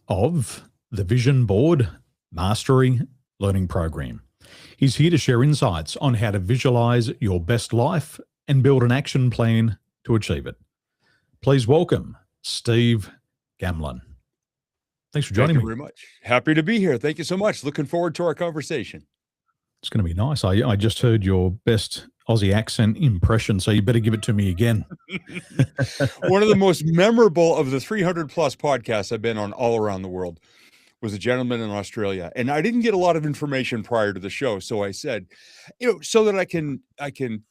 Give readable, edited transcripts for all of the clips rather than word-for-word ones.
of the Vision Board Mastery Learning Program. He's here to share insights on how to visualize your best life and build an action plan to achieve it. Please welcome Steve Gamlin. Thanks for joining me. Thank you very much. Happy to be here. Thank you so much. Looking forward to our conversation. It's going to be nice. I just heard your best Aussie accent impression, so you better give it to me again. One of the most memorable of the 300 plus podcasts I've been on all around the world was a gentleman in Australia. And I didn't get a lot of information prior to the show. So I said, so that I can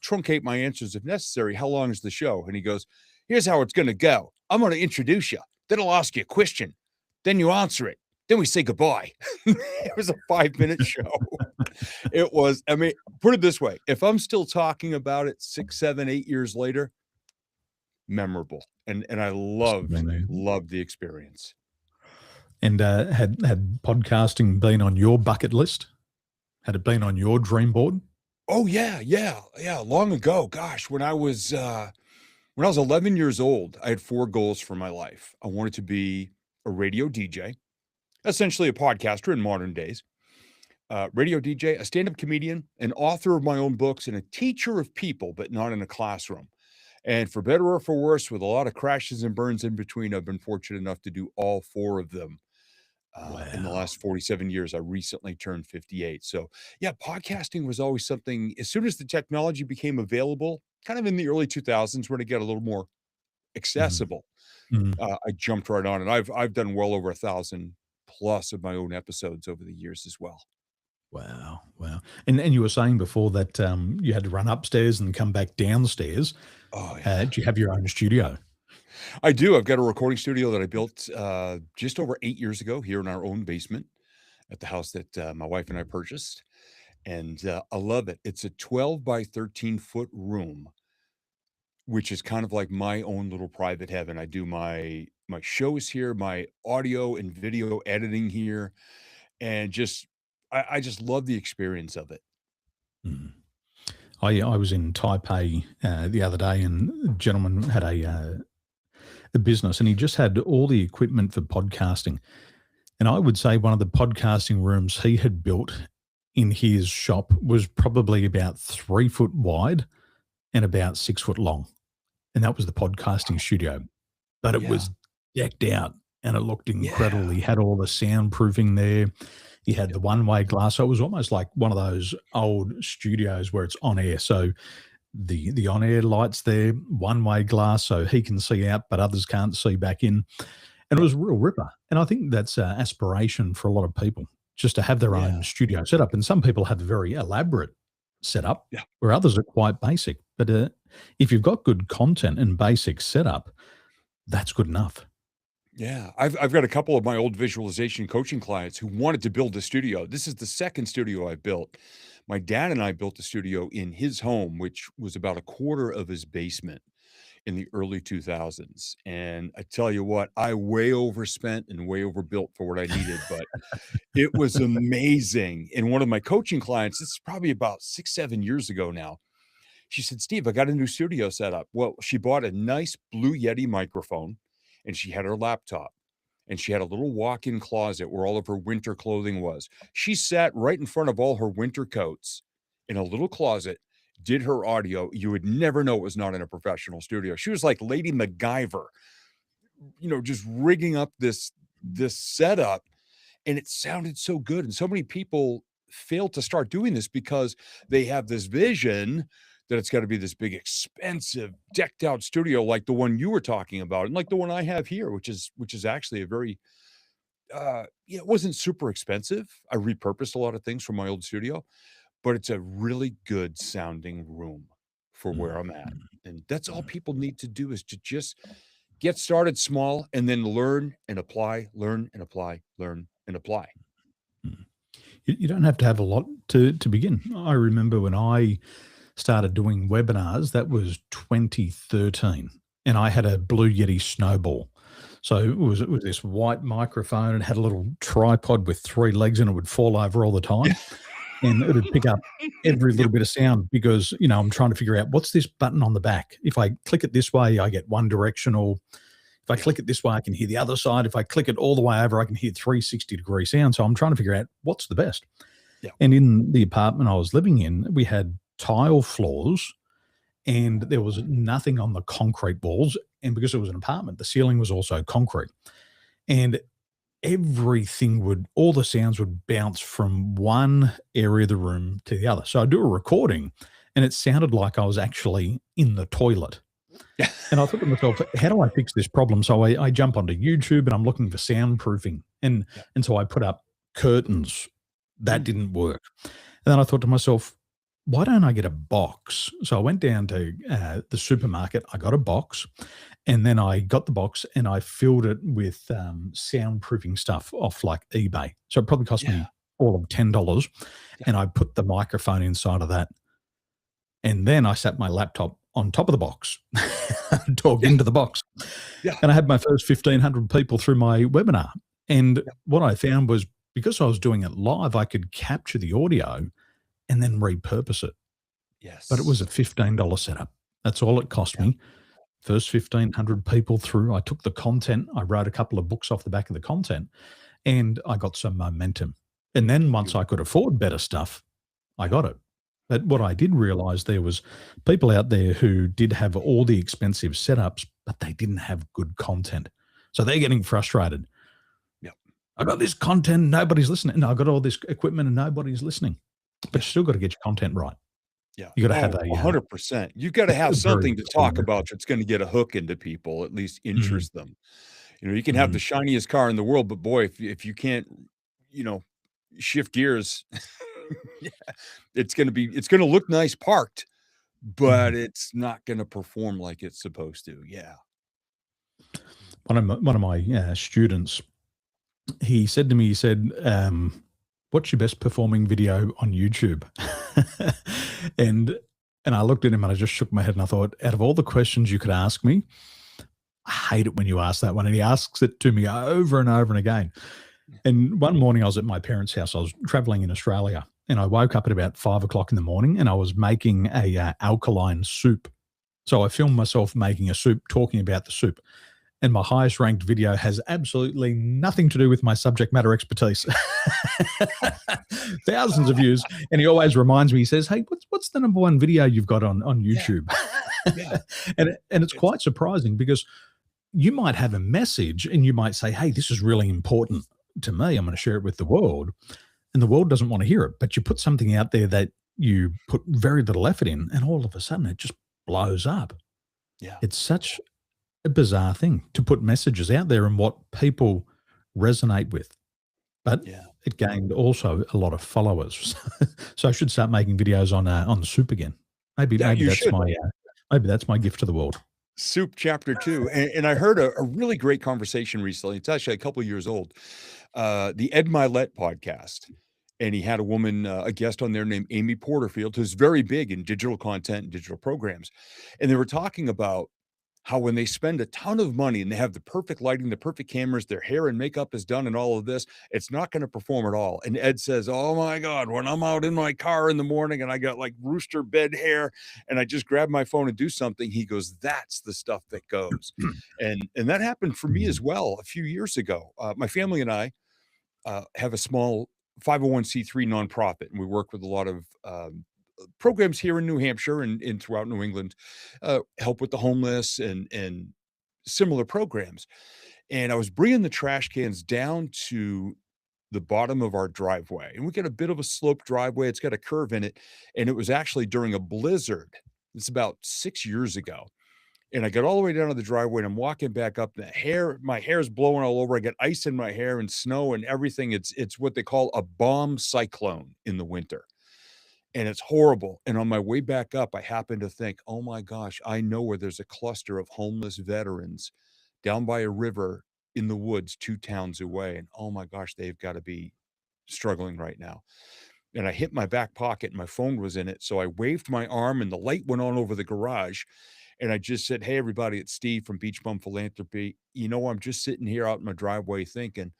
truncate my answers if necessary, how long is the show? And he goes, here's how it's going to go. I'm going to introduce you. Then I'll ask you a question. Then you answer it. Then we say goodbye. It was a 5-minute show. It was, put it this way. If I'm still talking about it 6, 7, 8 years later, memorable. And I loved the experience. And had podcasting been on your bucket list? Had it been on your dream board? Oh, yeah. Long ago. Gosh, when I was 11 years old, I had 4 goals for my life. I wanted to be a radio DJ, essentially a podcaster in modern days, radio DJ, a stand-up comedian, an author of my own books, and a teacher of people, but not in a classroom. And for better or for worse, with a lot of crashes and burns in between, I've been fortunate enough to do all 4 of them. In the last 47 years. I recently turned 58. So yeah, podcasting was always something, as soon as the technology became available, kind of in the early 2000s, when it got a little more accessible, I jumped right on. And I've done well over 1,000 plus of my own episodes over the years as well. Wow. And you were saying before that you had to run upstairs and come back downstairs. Oh, yeah. Do you have your own studio? I do. I've got a recording studio that I built just over 8 years ago here in our own basement at the house that my wife and I purchased. And I love it. It's a 12 by 13 foot room, which is kind of like my own little private heaven. I do my shows here, my audio and video editing here, and I just love the experience of it. I was in Taipei the other day, and a gentleman had a business, and he just had all the equipment for podcasting. And I would say one of the podcasting rooms he had built in his shop was probably about 3 foot wide and about 6 foot long. And that was the podcasting studio. But it was decked out and it looked incredible. He had all the soundproofing there. He had the one-way glass. So it was almost like one of those old studios where it's on air. So the on-air lights there, one-way glass, so he can see out, but others can't see back in. And it was a real ripper. And I think that's an aspiration for a lot of people, just to have their own studio setup. And some people have a very elaborate setup, where others are quite basic. But if you've got good content and basic setup, that's good enough. Yeah, I've got a couple of my old visualization coaching clients who wanted to build a studio. This is the second studio I built. My dad and I built a studio in his home, which was about a quarter of his basement in the early 2000s. And I tell you what, I way overspent and way overbuilt for what I needed, but it was amazing. And one of my coaching clients, this is probably about 6, 7 years ago now, she said, Steve, I got a new studio set up. Well, she bought a nice Blue Yeti microphone, and she had her laptop, and she had a little walk-in closet where all of her winter clothing was. She sat right in front of all her winter coats in a little closet, did her audio. You would never know it was not in a professional studio. She was like Lady MacGyver, just rigging up this setup, and it sounded so good. And so many people fail to start doing this because they have this vision that it's got to be this big, expensive, decked out studio like the one you were talking about, and like the one I have here, which is actually a very, it wasn't super expensive. I repurposed a lot of things from my old studio, but it's a really good sounding room for where I'm at. And that's all people need to do, is to just get started small and then learn and apply, learn and apply, learn and apply. You don't have to have a lot to begin. I remember when I started doing webinars, that was 2013, and I had a Blue Yeti Snowball. So it was this white microphone. It had a little tripod with 3 legs, and it would fall over all the time. And it would pick up every little bit of sound because, I'm trying to figure out what's this button on the back. If I click it this way, I get one directional. If I Yeah. click it this way, I can hear the other side. If I click it all the way over, I can hear 360-degree sound. So I'm trying to figure out what's the best. Yeah. And in the apartment I was living in, we had tile floors and there was nothing on the concrete walls. And because it was an apartment, the ceiling was also concrete. And all the sounds would bounce from one area of the room to the other. So I'd do a recording and it sounded like I was actually in the toilet. And I thought to myself, how do I fix this problem? So I jump onto YouTube and I'm looking for soundproofing. Yeah. And so I put up curtains. That Mm. didn't work. And then I thought to myself, why don't I get a box? So I went down to the supermarket. I got a box, and then I got the box and I filled it with soundproofing stuff off like eBay. So it probably cost Yeah. me all of $10. Yeah. And I put the microphone inside of that. And then I sat my laptop on top of the box, talked Yeah. into the box. Yeah. And I had my first 1,500 people through my webinar. And Yeah. what I found was because I was doing it live, I could capture the audio and then repurpose it. But it was a Yes. $15 setup. That's all it cost Yeah. me. First 1,500 people through. I took the content. I wrote a couple of books off the back of the content, and I got some momentum. And then once I could afford better stuff, I Yeah. got it. But what Yeah. I did realize there was people out there who did have all the expensive setups, but they didn't have good content. So they're getting frustrated. Yeah. I got this content, nobody's listening. No, I got all this equipment and nobody's listening. But Yeah. you still got to get your content right. Yeah. You got to have Oh, 100%. You gotta a have very something to talk clear. about that's gonna get a hook into people, at least Mhm, interest them. You can have mhm, the shiniest car in the world, but boy, if you can't, you know, shift gears, yeah, it's gonna look nice parked, but mhm. it's not gonna perform like it's supposed to. Yeah. One of my students, he said to me, he said, "What's your best performing video on YouTube?" and and I looked at him and I just shook my head and I thought, out of all the questions you could ask me, I hate it when you ask that one. And he asks it to me over and over and again. And one morning I was at my parents' house. I was traveling in Australia and I woke up at about 5 o'clock in the morning and I was making a alkaline soup. So I filmed myself making a soup, talking about the soup. And my highest ranked video has absolutely nothing to do with my subject matter expertise. Thousands of views. And he always reminds me, he says, "Hey, what's the number one video you've got on Yeah. YouTube?" Yeah. and it's It's quite surprising because you might have a message and you might say, "Hey, this is really important to me. I'm going to share it with the world." And the world doesn't want to hear it. But you put something out there that you put very little effort in, and all of a sudden it just blows up. yeah. It's such a bizarre thing to put messages out there and what people resonate with. But Yeah. it gained also a lot of followers. So I should start making videos on the soup again. Maybe Yeah, maybe you that's should. my gift to the world. Soup chapter 2, and I heard a really great conversation recently. It's actually a couple of years old. The Ed Milet podcast, and he had a woman, a guest on there named Amy Porterfield, who's very big in digital content and digital programs, and they were talking about how when they spend a ton of money and they have the perfect lighting, the perfect cameras, their hair and makeup is done and all of this, it's not gonna perform at all. And Ed says, "Oh my god, when I'm out in my car in the morning and I got, like, rooster bed hair and I just grab my phone and do something," he goes, "That's the stuff that goes." And that happened for me as Mm, well a few years ago. My family and I, have a small 501(c)(3) nonprofit, and we work with a lot of, programs here in New Hampshire and throughout New England, help with the homeless and similar programs. And I was bringing the trash cans down to the bottom of our driveway, and we got a bit of a sloped driveway. It's got a curve in it, and it was actually during a blizzard. It's about 6 years ago. And I got all the way down to the driveway, and I'm walking back up. My hair's blowing all over. I got ice in my hair and snow and everything. It's what they call a bomb cyclone in the winter, and it's horrible. And on my way back up, I happened to think, "Oh my gosh, I know where there's a cluster of homeless veterans down by a river in the woods 2 towns away, and oh my gosh, they've gotta be struggling right now." And I hit my back pocket, and my phone was in it, so I waved my arm, and the light went on over the garage, and I just said, "Hey, everybody, it's Steve from Beach Bum Philanthropy. I'm just sitting here out in my driveway thinking,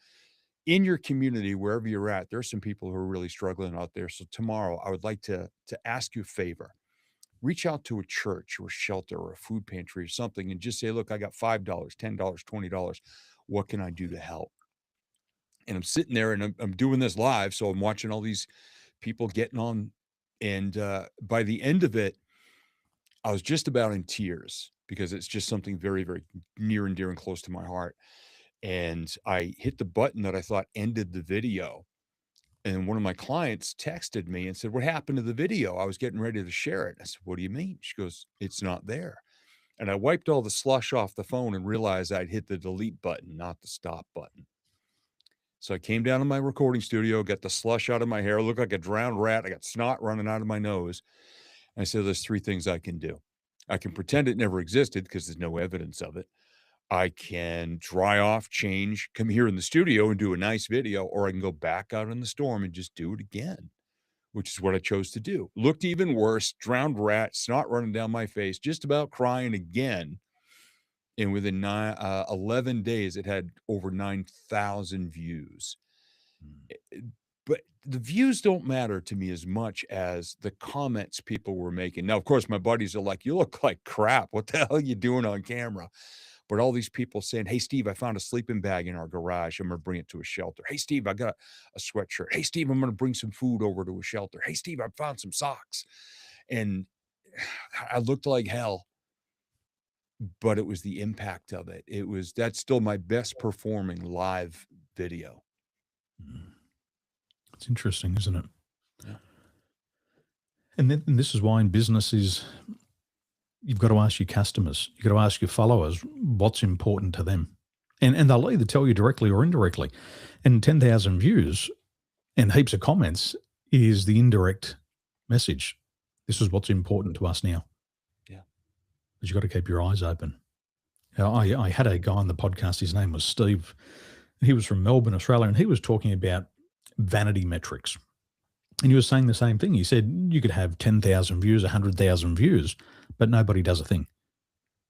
in your community, wherever you're at, there's some people who are really struggling out there. So tomorrow, I would like to ask you a favor. reach out to a church or a shelter or a food pantry or something and just say, look, I got $5, $10, $20. What can I do to help? And I'm sitting there and I'm doing this live. So I'm watching all these people getting on. And by the end of it, I was just about in tears because it's just something very, very near and dear and close to my heart. And I hit the button that I thought ended the video. And one of my clients texted me and said, what happened to the video? I was getting ready to share it. I said, what do you mean? She goes, it's not there. And I wiped all the slush off the phone and realized I'd hit the delete button, not the stop button. So I came down to my recording studio, got the slush out of my hair, looked like a drowned rat. I got snot running out of my nose. And I said, there's three things I can do. I can pretend it never existed because there's no evidence of it. I can dry off, change, come here in the studio and do a nice video, or I can go back out in the storm and just do it again, which is what I chose to do. Looked even worse, drowned rat, snot running down my face, just about crying again. And within 11 days, it had over 9,000 views. But the views don't matter to me as much as the comments people were making. Now, of course, my buddies are like, you look like crap. What the hell are you doing on camera? But all these people saying, hey, Steve, I found a sleeping bag in our garage. I'm going to bring it to a shelter. Hey, Steve, I got a sweatshirt. Hey, Steve, I'm going to bring some food over to a shelter. Hey, Steve, I found some socks. And I looked like hell, but it was the impact of it. That's still my best performing live video. It's interesting, isn't it? Yeah. And this is why in business is you've got to ask your customers, you've got to ask your followers what's important to them. And they'll either tell you directly or indirectly. And 10,000 views and heaps of comments is the indirect message. This is what's important to us now. Yeah. But you've got to keep your eyes open. I had a guy on the podcast, his name was Steve. He was from Melbourne, Australia, and he was talking about vanity metrics. And he was saying the same thing. He said you could have 10,000 views, 100,000 views, but nobody does a thing.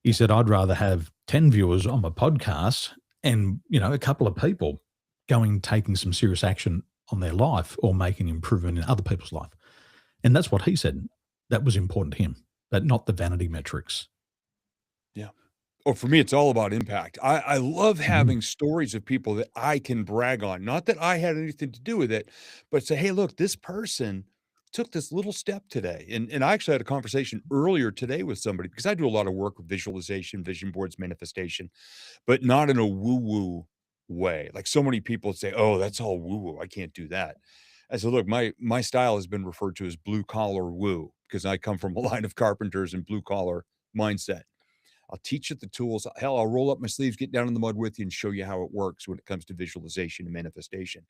He said, I'd rather have 10 viewers on my podcast and, a couple of people taking some serious action on their life or making improvement in other people's life. And that's what he said. That was important to him, but not the vanity metrics. Yeah. Oh, for me, it's all about impact. I love having stories of people that I can brag on. Not that I had anything to do with it, but say, hey, look, this person took this little step today. And I actually had a conversation earlier today with somebody because I do a lot of work with visualization, vision boards, manifestation, but not in a woo-woo way. Like so many people say, oh, that's all woo-woo. I can't do that. I said, look, my style has been referred to as blue collar woo because I come from a line of carpenters and blue collar mindset. I'll teach you the tools. Hell, I'll roll up my sleeves, get down in the mud with you, and show you how it works when it comes to visualization and manifestation.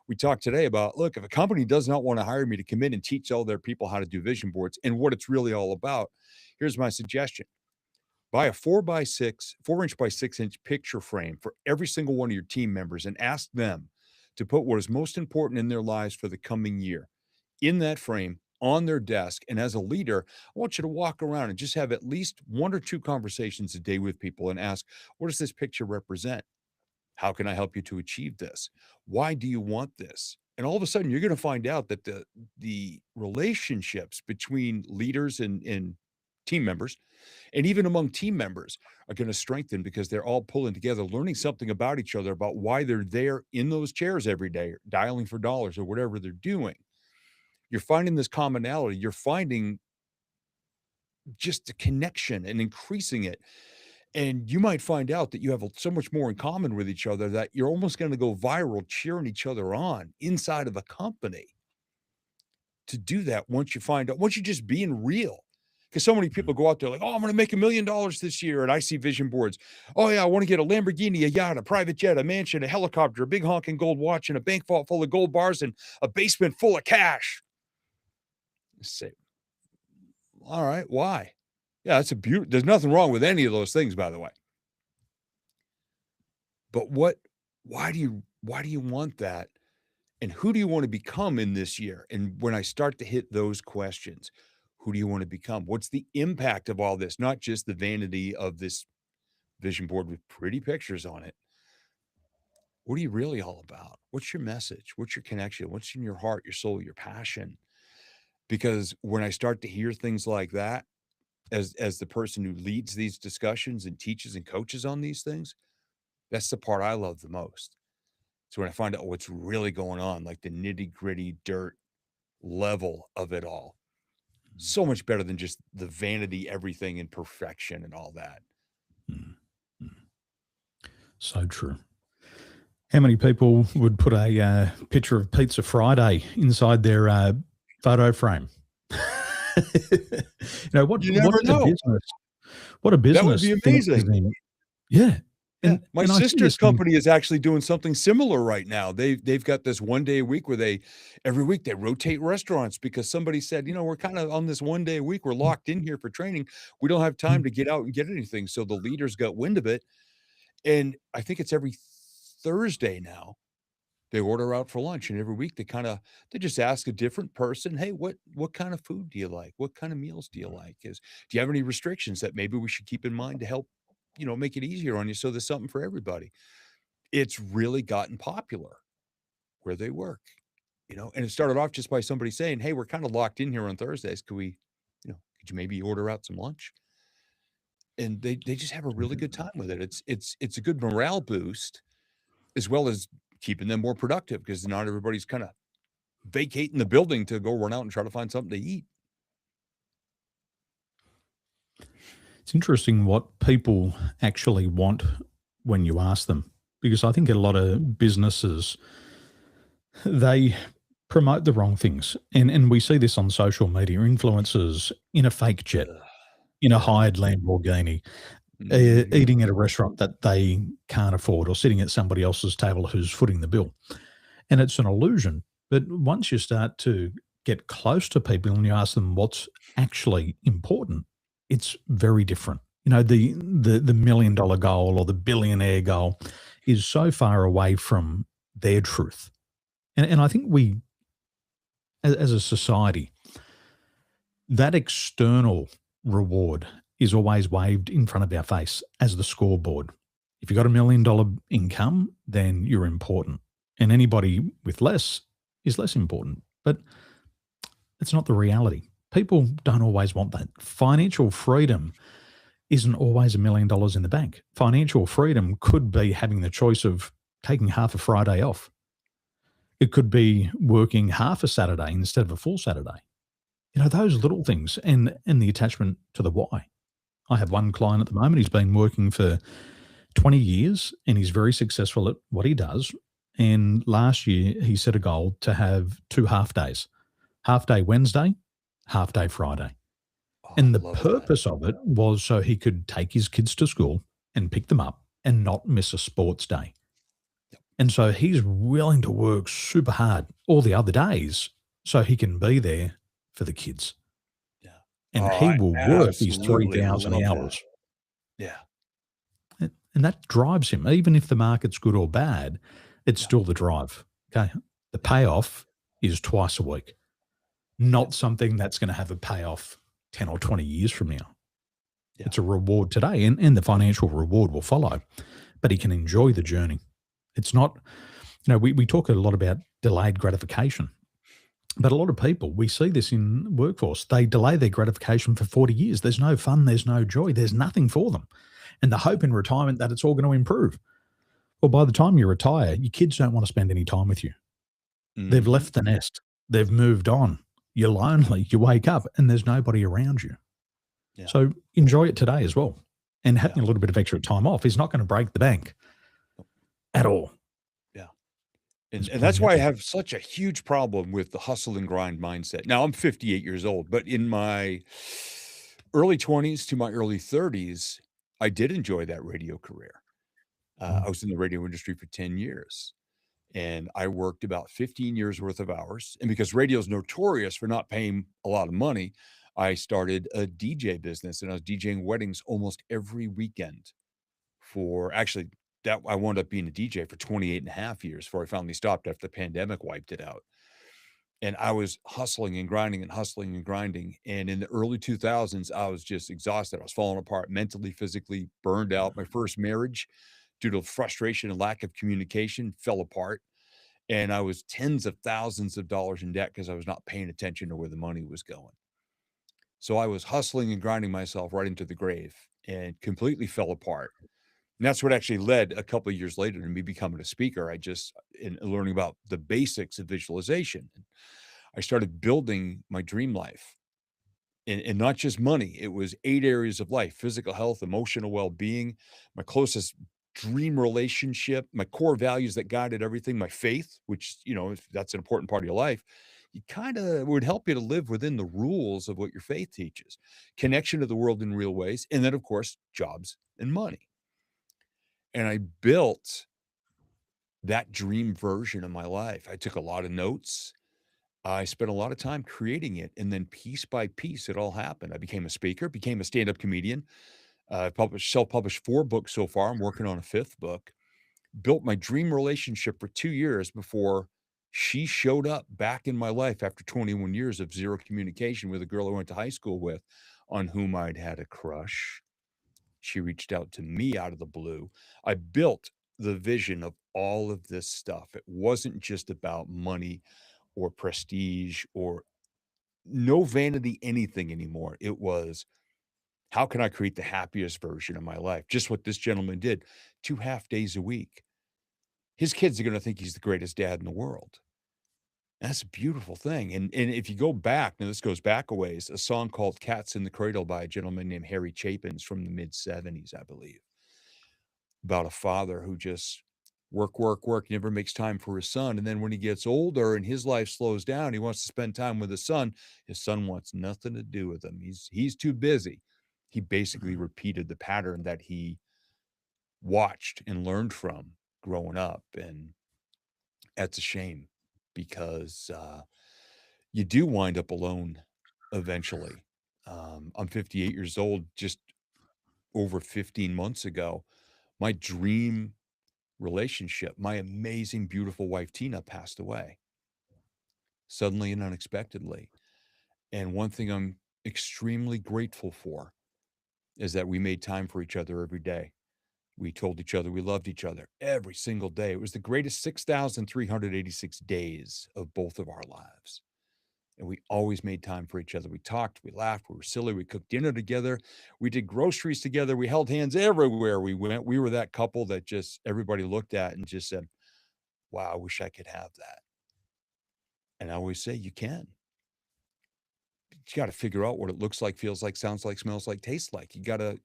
We talked today about, look, if a company does not want to hire me to come in and teach all their people how to do vision boards and what it's really all about, here's my suggestion. Buy a 4-inch by 6-inch picture frame for every single one of your team members and ask them to put what is most important in their lives for the coming year in that frame on their desk. And as a leader, I want you to walk around and just have at least 1 or 2 conversations a day with people and ask, what does this picture represent? How can I help you to achieve this? Why do you want this? And all of a sudden, you're going to find out that the relationships between leaders and team members, and even among team members, are going to strengthen because they're all pulling together, learning something about each other, about why they're there in those chairs every day, dialing for dollars or whatever they're doing. You're finding this commonality. You're finding just the connection and increasing it. And you might find out that you have so much more in common with each other that you're almost going to go viral cheering each other on inside of a company to do that once you're just being real. Because so many people go out there like, oh, I'm going to make $1 million this year. And I see vision boards. Oh, yeah, I want to get a Lamborghini, a yacht, a private jet, a mansion, a helicopter, a big honking gold watch, and a bank vault full of gold bars and a basement full of cash. Say, all right, why? Yeah, that's there's nothing wrong with any of those things, by the way. But why do you want that? And who do you want to become in this year? And when I start to hit those questions, who do you want to become? What's the impact of all this? Not just the vanity of this vision board with pretty pictures on it. What are you really all about? What's your message? What's your connection? What's in your heart, your soul, your passion? because when I start to hear things like that, as the person who leads these discussions and teaches and coaches on these things, that's the part I love the most. So when I find out what's really going on, like the nitty-gritty dirt level of it all, so much better than just the vanity, everything and perfection and all that. Mm, mm. So true. How many people would put a picture of Pizza Friday inside their photo frame? What You never what a know. business what a That would business be thinks is amazing. in. Yeah, Yeah, my and I see sister's this in. company is actually doing something similar right now. They've got this one day a week where every week they rotate restaurants because somebody said, we're kind of on this one day a week. We're locked in here for training. We don't have time to get out and get anything. So the leaders got wind of it. And I think it's every Thursday now. They order out for lunch, and every week they just ask a different person, "Hey, what kind of food do you like? What kind of meals do you like? Do you have any restrictions that maybe we should keep in mind to help, make it easier on you so there's something for everybody?" It's really gotten popular where they work, and it started off just by somebody saying, "Hey, we're kinda locked in here on Thursdays. Could you maybe order out some lunch?" And they just have a really good time with it. It's a good morale boost as well as keeping them more productive because not everybody's kinda vacating the building to go run out and try to find something to eat. It's interesting what people actually want when you ask them, because I think a lot of businesses, they promote the wrong things, and we see this on social media. Influencers in a fake jet, Ugh, in a yeah. hired Lamborghini, Mhm. eating at a restaurant that they can't afford, or sitting at somebody else's table who's footing the bill. And it's an illusion. But once you start to get close to people and you ask them what's actually important, it's very different. The $1 million goal or the billionaire goal is so far away from their truth. And I think we, as a society, that external reward is always waved in front of our face as the scoreboard. If you've got $1 million income, then you're important. And anybody with less is less important. But it's not the reality. People don't always want that. Financial freedom isn't always $1 million in the bank. Financial freedom could be having the choice of taking half a Friday off. It could be working half a Saturday instead of a full Saturday. Those little things, and the attachment to the why. I have one client at the moment. He's been working for 20 years and he's very successful at what he does. And last year he set a goal to have 2 half days, half day Wednesday, half day Friday. Oh, I And the love that. purpose of it was so he could take his kids to school and pick them up and not miss a sports day. And so he's willing to work super hard all the other days so he can be there for the kids. Yeah. And Oh, he I will work his absolutely 3,000 love that. hours. Yeah, And that drives him. Even if the market's good or bad, it's yeah, still the drive. Okay. The yeah, payoff is twice a week, yeah, not something that's going to have a payoff 10 or 20 years from now. yeah. It's a reward today, and the financial reward will follow, but he can enjoy the journey. It's not, we talk a lot about delayed gratification, but a lot of people, we see this in workforce. They delay their gratification for 40 years. There's no fun, there's no joy, there's nothing for them. And the hope in retirement that it's all going to improve. Well, by the time you retire, your kids don't want to spend any time with you. They've Mhm. left the nest. They've moved on. You're lonely. You wake up and there's nobody around you. Yeah, So enjoy it today as well. And yeah, having a little bit of extra time off is not going to break the bank at all. yeah. There's And that's plenty of why I them. have such a huge problem with the hustle and grind mindset. Now, I'm 58 years old, but in my early 20s to my early 30s, I did enjoy that radio career. Mm. I was in the radio industry for 10 years. And I worked about 15 years worth of hours. And because radio is notorious for not paying a lot of money, I started a DJ business and I was DJing weddings almost every weekend for actually that I wound up being a DJ for 28 and a half years before I finally stopped after the pandemic wiped it out. And I was hustling and grinding and hustling and grinding. And in the early 2000s, I was just exhausted. I was falling apart mentally, physically, burned out. My first marriage, due to frustration and lack of communication, fell apart And I was tens of thousands of dollars in debt because I was not paying attention to where the money was going. So I was hustling and grinding myself right into the grave and completely fell apart. And that's what actually led a couple of years later to me becoming a speaker. I just in learning about the basics of visualization. I started building my dream life. And not just money. It was 8 areas of life: physical health, emotional well-being, my closest dream relationship, my core values that guided everything, my faith, which, if that's an important part of your life, you kinda would help you to live within the rules of what your faith teaches, connection to the world in real ways, and then, of course, jobs and money. And I built that dream version of my life. I took a lot of notes. I spent a lot of time creating it, and then piece by piece, it all happened. I became a speaker, became a stand-up comedian. I've self-published 4 books so far. I'm working on a 5th book. Built my dream relationship for 2 years before she showed up back in my life after 21 years of 0 communication with a girl I went to high school with, on whom I'd had a crush. She reached out to me out of the blue. I built the vision of all of this stuff. It wasn't just about money or prestige or no vanity anything anymore. It was, how can I create the happiest version of my life? Just what this gentleman did, 2 half days a week. His kids are gonna think he's the greatest dad in the world. That's a beautiful thing, and if you go back, now this goes back a ways, a song called "Cats in the Cradle" by a gentleman named Harry Chapin's from the mid-70s, I believe, about a father who just work, work, work, never makes time for his son, and then when he gets older and his life slows down, he wants to spend time with his son wants nothing to do with him. He's too busy. He basically repeated the pattern that he watched and learned from growing up, and that's a shame because, you do wind up alone eventually. I'm 58 years old. Just over 15 months ago, my dream relationship, my amazing, beautiful wife, Tina, passed away suddenly and unexpectedly. And one thing I'm extremely grateful for is that we made time for each other every day. We told each other we loved each other every single day. It was the greatest 6,386 days of both of our lives. And we always made time for each other. We talked, we laughed, we were silly, we cooked dinner together, we did groceries together, we held hands everywhere we went. We were that couple that just everybody looked at and just said, "Wow, I wish I could have that." And I always say, "You can." You gotta figure out what it looks like, feels like, sounds like, smells like, tastes like. You gotta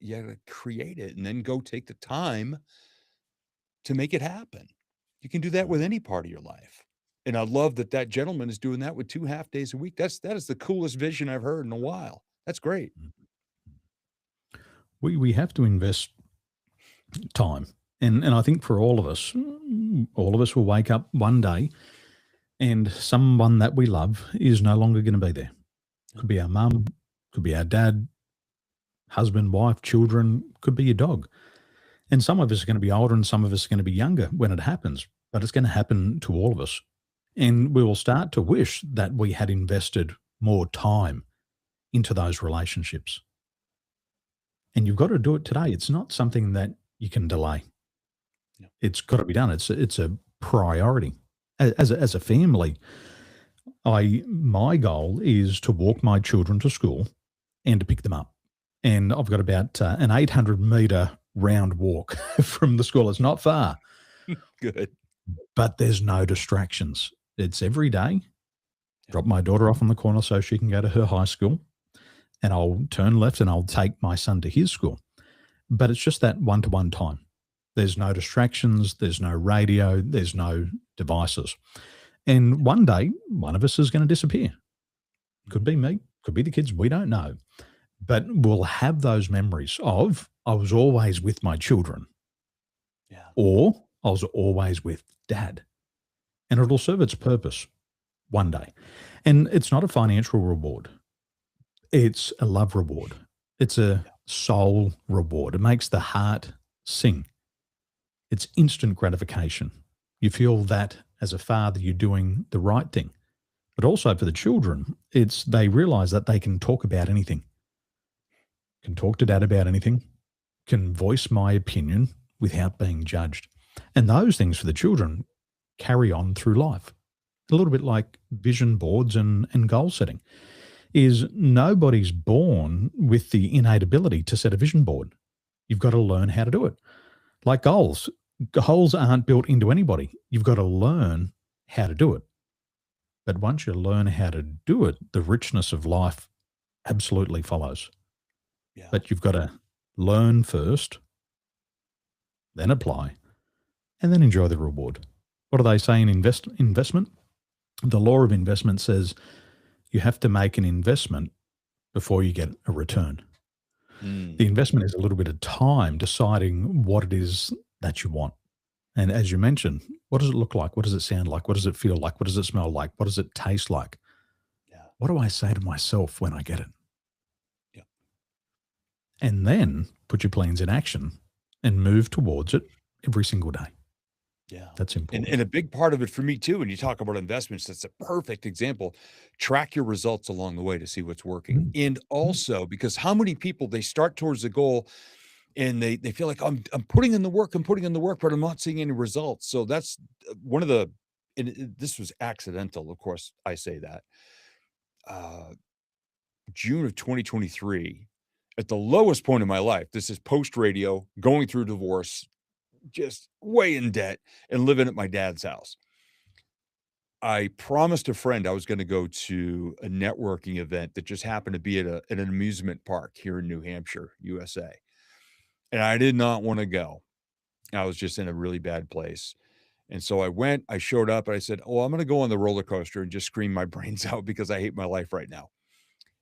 create it and then go take the time to make it happen. You can do that with any part of your life. And I love that that gentleman is doing that with 2 half days a week. That is the coolest vision I've heard in a while. That's great. We have to invest time. And I think for all of us will wake up one day and someone that we love is no longer going to be there. Could be our mum, could be our dad, husband, wife, children, could be your dog. And some of us are going to be older and some of us are going to be younger when it happens, but it's going to happen to all of us. And we will start to wish that we had invested more time into those relationships. And you've got to do it today. It's not something that you can delay. Yeah. It's got to be done. It's a priority. As a family, my goal is to walk my children to school and to pick them up. And I've got about an 800-meter round walk from the school. It's not far, Good. but there's no distractions. It's every day. Drop my daughter off on the corner so she can go to her high school, and I'll turn left and I'll take my son to his school. But it's just that one-to-one time. There's no distractions. There's no radio. There's no devices. And one day, one of us is going to disappear. Could be me, could be the kids. We don't know. But we'll have those memories of, I was always with my children. Yeah. Or I was always with dad. And it'll serve its purpose one day. And it's not a financial reward. It's a love reward. It's a soul reward. It makes the heart sing. It's instant gratification. You feel that as a father, you're doing the right thing. But also for the children, they realize that they can talk about anything. Can talk to dad about anything. Can voice my opinion without being judged. And those things for the children carry on through life. A little bit like vision boards and goal setting, is nobody's born with the innate ability to set a vision board. You've got to learn how to do it. Like goals. Goals aren't built into anybody. You've got to learn how to do it. But once you learn how to do it, the richness of life absolutely follows. Yeah. But you've got to learn first, then apply, and then enjoy the reward. What do they say in investment? The law of investment says you have to make an investment before you get a return. The investment is a little bit of time deciding what it is that you want. And as you mentioned, what does it look like? What does it sound like? What does it feel like? What does it smell like? What does it taste like? Yeah. What do I say to myself when I get it? Yeah. And then put your plans in action and move towards it every single day. Yeah. That's important. And a big part of it for me too, when you talk about investments, that's a perfect example. Track your results along the way to see what's working. And also, because how many people, they start towards the goal and they feel like I'm putting in the work, but I'm not seeing any results. So that's one of the, and this was accidental, of course, I say that. June of 2023, at the lowest point in my life, this is post radio, going through divorce, just way in debt and living at my dad's house. I promised a friend I was going to go to a networking event that just happened to be at an amusement park here in New Hampshire, USA. And I did not want to go. I was just in a really bad place. And so I went, I showed up, and I said, "Oh, I'm going to go on the roller coaster and just scream my brains out because I hate my life right now."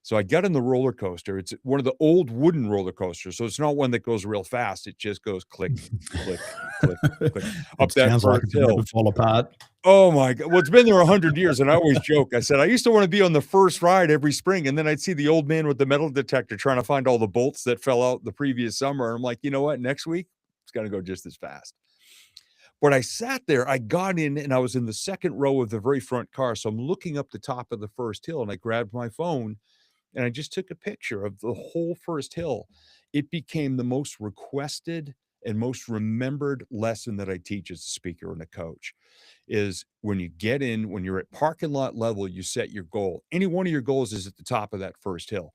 So I got in the roller coaster. It's one of the old wooden roller coasters. So it's not one that goes real fast. It just goes click, click, click, click up It that sounds like first it would hill. never fall apart. Oh my God. Well, it's been there 100 years. And I always joke. I said, I used to want to be on the first ride every spring. And then I'd see the old man with the metal detector trying to find all the bolts that fell out the previous summer. And I'm like, you know what? Next week, it's going to go just as fast. But I sat there, I got in, and I was in the second row of the very front car. So I'm looking up the top of the first hill, and I grabbed my phone and I just took a picture of the whole first hill. It became the most requested and most remembered lesson that I teach as a speaker and a coach is when you get in, when you're at parking lot level, you set your goal. Any one of your goals is at the top of that first hill.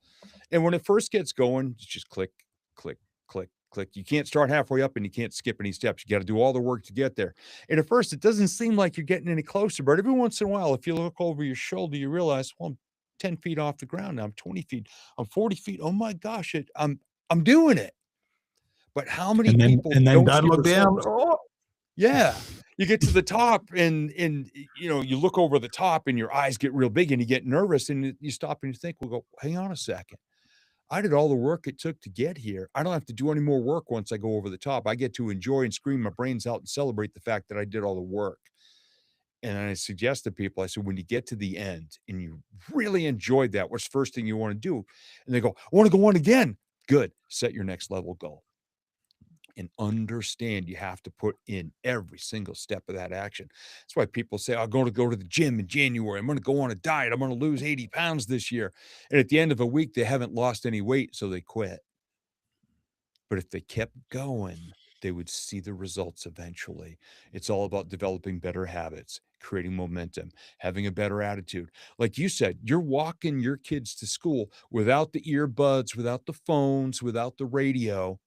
And when it first gets going, it's just click, click, click, click. You can't start halfway up and you can't skip any steps. You got to do all the work to get there. And at first, it doesn't seem like you're getting any closer, but every once in a while, if you look over your shoulder, you realize, well, I'm 10 feet off the ground now. I'm 20 feet. I'm 40 feet. Oh my gosh, I'm doing it. But how many people And then don't don't see look down. results? Oh. Yeah. You get to the top and you know, you look over the top and your eyes get real big and you get nervous and you stop and you think, well, go, hang on a second. I did all the work it took to get here. I don't have to do any more work once I go over the top. I get to enjoy and scream my brains out and celebrate the fact that I did all the work. And I suggest to people, I said, when you get to the end and you really enjoyed that, what's the first thing you want to do? And they go, I want to go on again. Good. Set your next level goal. And understand you have to put in every single step of that action. That's why people say, I'm going to go to the gym in January. I'm going to go on a diet. I'm going to lose 80 pounds this year. And at the end of a week, they haven't lost any weight, so they quit. But if they kept going, they would see the results eventually. It's all about developing better habits, creating momentum, having a better attitude. Like you said, you're walking your kids to school without the earbuds, without the phones, without the radio,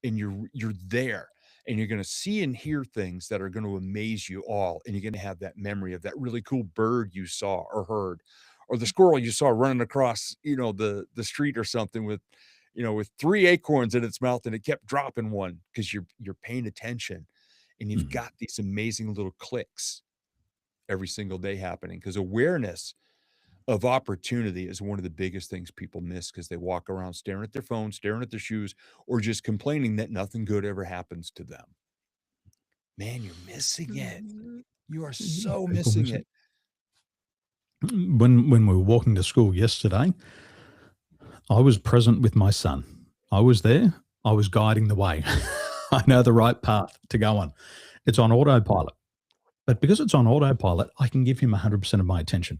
and you're there. And you're going to see and hear things that are going to amaze you all. And you're going to have that memory of that really cool bird you saw or heard, or the squirrel you saw running across, you know, the street or something with, you know, with 3 acorns in its mouth and it kept dropping one because you're paying attention and you've got these amazing little clicks every single day happening because awareness of opportunity is one of the biggest things people miss because they walk around staring at their phone, staring at their shoes, or just complaining that nothing good ever happens to them. Man, you're missing it. You are so People missing miss it. When we were walking to school yesterday, I was present with my son. I was there. I was guiding the way. I know the right path to go on. It's on autopilot. But because it's on autopilot, I can give him 100% of my attention.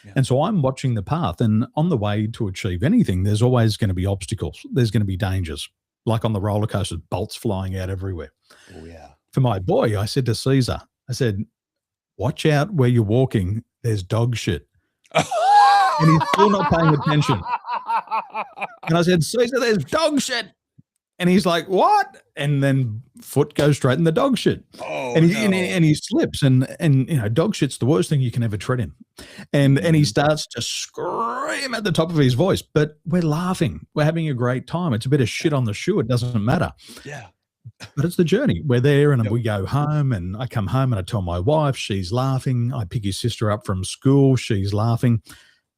Yeah. And so I'm watching the path. And on the way to achieve anything, there's always going to be obstacles. There's going to be dangers. Like on the roller coaster, bolts flying out everywhere. Oh, yeah. For my boy, I said to Caesar, I said, watch out where you're walking. There's dog shit. And he's still not paying attention. And I said, Caesar, there's dog shit. And he's like, what? And then foot goes straight in the dog shit. Oh, and no. he slips. And dog shit's the worst thing you can ever tread in. And he starts to scream at the top of his voice. But we're laughing. We're having a great time. It's a bit of shit on the shoe. It doesn't matter. Yeah. But it's the journey. We're there and we go home, and I come home and I tell my wife, she's laughing. I pick his sister up from school, she's laughing.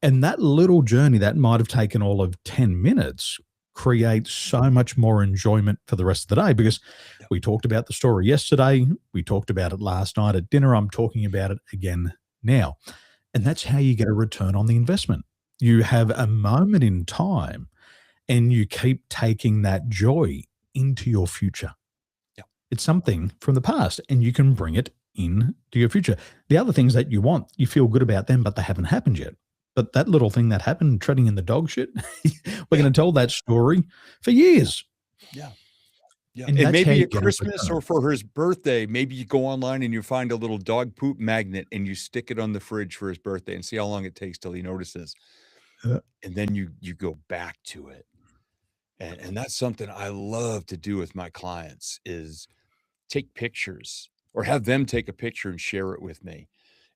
And that little journey that might have taken all of 10 minutes creates so much more enjoyment for the rest of the day, because we talked about the story yesterday. We talked about it last night at dinner. I'm talking about it again now. And that's how you get a return on the investment. You have a moment in time and you keep taking that joy into your future. It's something from the past and you can bring it into your future. The other things that you want, you feel good about them, but they haven't happened yet. But that little thing that happened, treading in the dog shit, we're going to tell that story for years. Yeah. Yeah. And And maybe at get a Christmas return. or for his birthday, maybe you go online and you find a little dog poop magnet and you stick it on the fridge for his birthday and see how long it takes till he notices. Uh, And then you go back to it. And that's something I love to do with my clients is take pictures or have them take a picture and share it with me.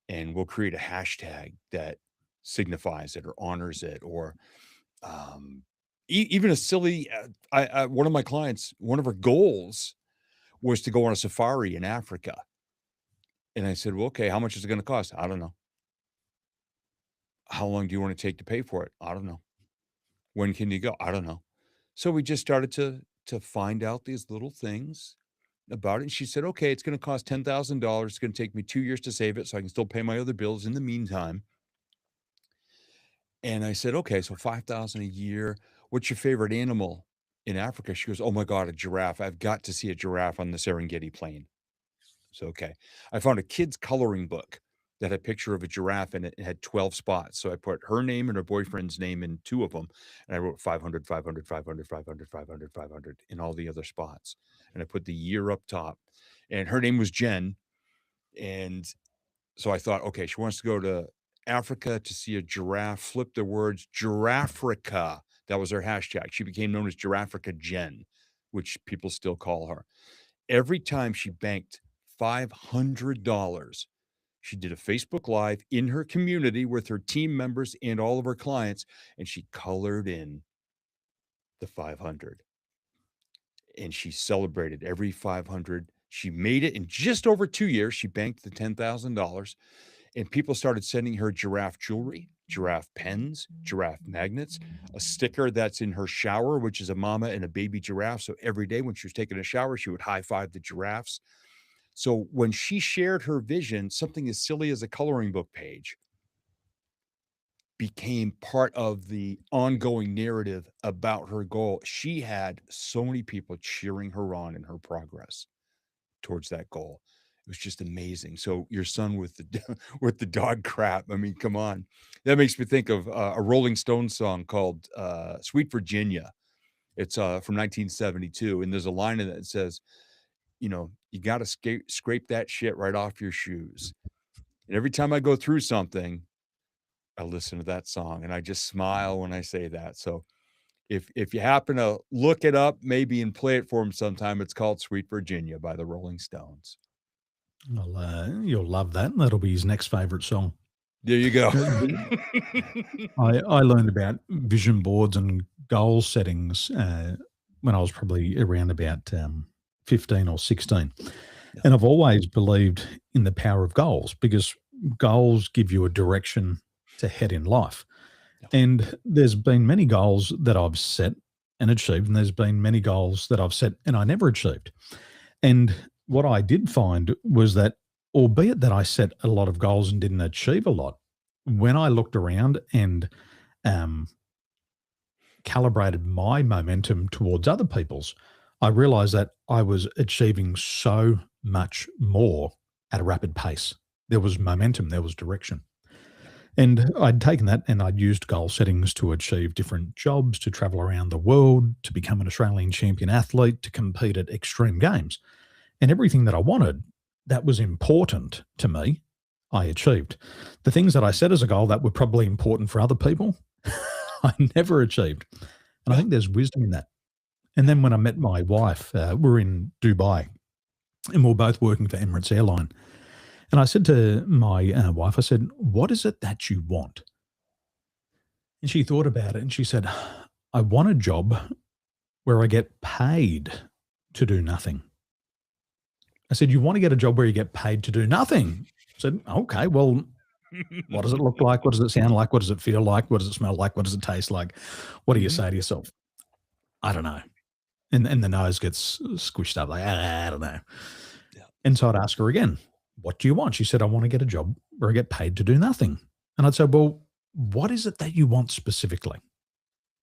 And we'll create a hashtag that signifies it or honors it, or even a silly, one of my clients, one of her goals was to go on a safari in Africa. And I said, well, okay, how much is it going to cost? I don't know. How long do you want to take to pay for it? I don't know. When can you go? I don't know. So we just started to find out these little things about it. And she said, okay, it's going to cost $10,000. It's going to take me 2 years to save it so I can still pay my other bills in the meantime. And I said, okay, so 5,000 a year. What's your favorite animal in Africa? She goes, oh my God, a giraffe. I've got to see a giraffe on the Serengeti plain. So, okay. I found a kid's coloring book that had a picture of a giraffe in it. It had 12 spots. So I put her name and her boyfriend's name in 2 of them. And I wrote 500, 500, 500, 500, 500, 500 in all the other spots. And I put the year up top. And her name was Jen. And so I thought, okay, she wants to go to Africa to see a giraffe, flip the words, Giraffrica. That was her hashtag. She became known as Giraffrica Jen, which people still call her. Every time she banked $500, she did a Facebook Live in her community with her team members and all of her clients, and she colored in the 500. And she celebrated every 500. She made it in just over 2 years. She banked the $10,000. And people started sending her giraffe jewelry, giraffe pens, giraffe magnets, a sticker that's in her shower, which is a mama and a baby giraffe. So every day when she was taking a shower, she would high five the giraffes. So when she shared her vision, something as silly as a coloring book page became part of the ongoing narrative about her goal. She had so many people cheering her on in her progress towards that goal. It was just amazing. So your son with the with the dog crap. I mean, come on. That makes me think of a Rolling Stones song called "Sweet Virginia." It's from 1972, and there's a line in it that says, you got to scrape that shit right off your shoes. And every time I go through something, I listen to that song, and I just smile when I say that. So if you happen to look it up, maybe and play it for him sometime, it's called "Sweet Virginia" by the Rolling Stones. Well, you'll love that. That'll be his next favorite song. There you go. I learned about vision boards and goal settings when I was probably around about 15 or 16. And I've always believed in the power of goals, because goals give you a direction to head in life. And there's been many goals that I've set and achieved, and there's been many goals that I've set and I never achieved. And what I did find was that, albeit that I set a lot of goals and didn't achieve a lot, when I looked around and calibrated my momentum towards other people's, I realized that I was achieving so much more at a rapid pace. There was momentum, there was direction. And I'd taken that and I'd used goal settings to achieve different jobs, to travel around the world, to become an Australian champion athlete, to compete at extreme games. And everything that I wanted, that was important to me, I achieved. The things that I set as a goal that were probably important for other people, I never achieved. And I Yeah. think there's wisdom in that. And Yeah. then when I met my wife, we're in Dubai and we're both working for Emirates Airline. And I said to my wife, I said, "What is it that you want?" And she thought about it and she said, "I want a job where I get paid to do nothing." I said, "You want to get a job where you get paid to do nothing?" I said, "Okay, well, what does it look like? What does it sound like? What does it feel like? What does it smell like? What does it taste like?" What do you Mhm. say to yourself? I don't know. And the nose gets squished up like, I don't know. Yeah. And so I'd ask her again, "What do you want?" She said, "I want to get a job where I get paid to do nothing." And I'd say, "Well, what is it that you want specifically?"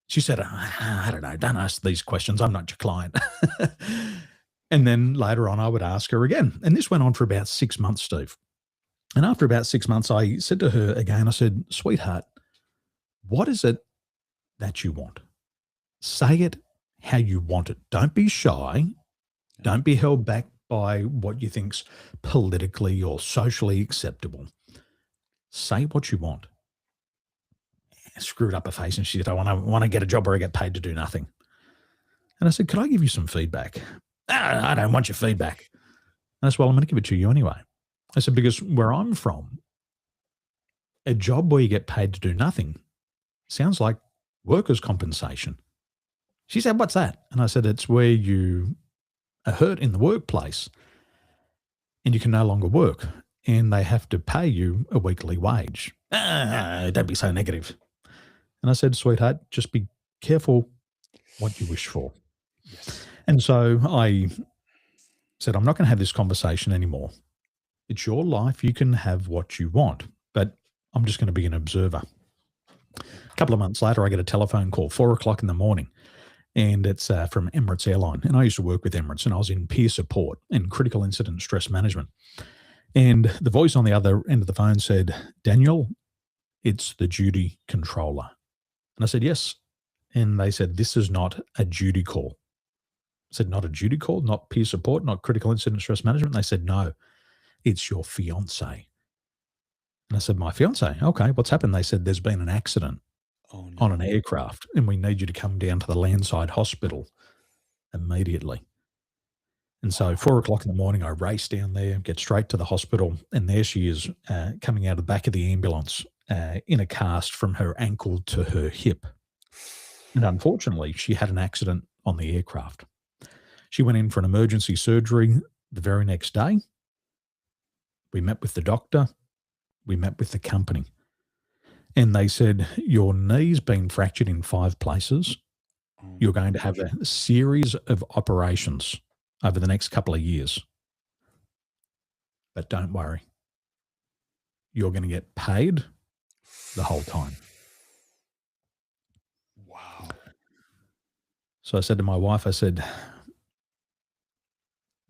She said, I don't know. Don't ask these questions. I'm not your client." And then later on, I would ask her again. And this went on for about 6 months, Steve. And after about 6 months, I said to her again, I said, "Sweetheart, what is it that you want? Say it how you want it. Don't be shy. Yeah. Don't be held back by what you think's politically or socially acceptable. Say what you want." I screwed up her face and she said, "I want to get a job where I get paid to do nothing." And I said, "Could I give you some feedback?" "Ah, I don't want your feedback." And I said, "Well, I'm going to give it to you anyway." I said, "Because where I'm from, a job where you get paid to do nothing sounds like workers' compensation." She said, "What's that?" And I said, "It's where you are hurt in the workplace and you can no longer work and they have to pay you a weekly wage." "Ah, don't be so negative." And I said, "Sweetheart, just be careful what you wish for." Yes. And so I said, "I'm not going to have this conversation anymore. It's your life. You can have what you want, but I'm just going to be an observer." Yeah. A couple of months later, I get a telephone call, 4 o'clock in the morning, and it's from Emirates Airline. And I used to work with Emirates, and I was in peer support and critical incident stress management. And the voice on the other end of the phone said, "Daniel, it's the duty controller." And I said, "Yes." And they said, "This is not a duty call." I said, "Not a duty call, not peer support, not critical incident stress management." They said, "No, it's your fiance." And I said, "My fiance? Okay, what's happened?" They said, "There's been an accident Oh, on an no. aircraft and we need you to come down to the landside hospital immediately." And so Wow. 4 o'clock in the morning, I race down there, get straight to the hospital, and there she is coming out of the back of the ambulance in a cast from her ankle to her hip. And unfortunately, she had an accident on the aircraft. She went in for an emergency surgery the very next day. We met with the doctor, we met with the company, and they said, "Your knee's been fractured in 5 places. Oh You're my going to have gosh. a series of operations over the next couple of years. But don't worry, you're going to get paid the whole time." Wow. So I said to my wife, I said,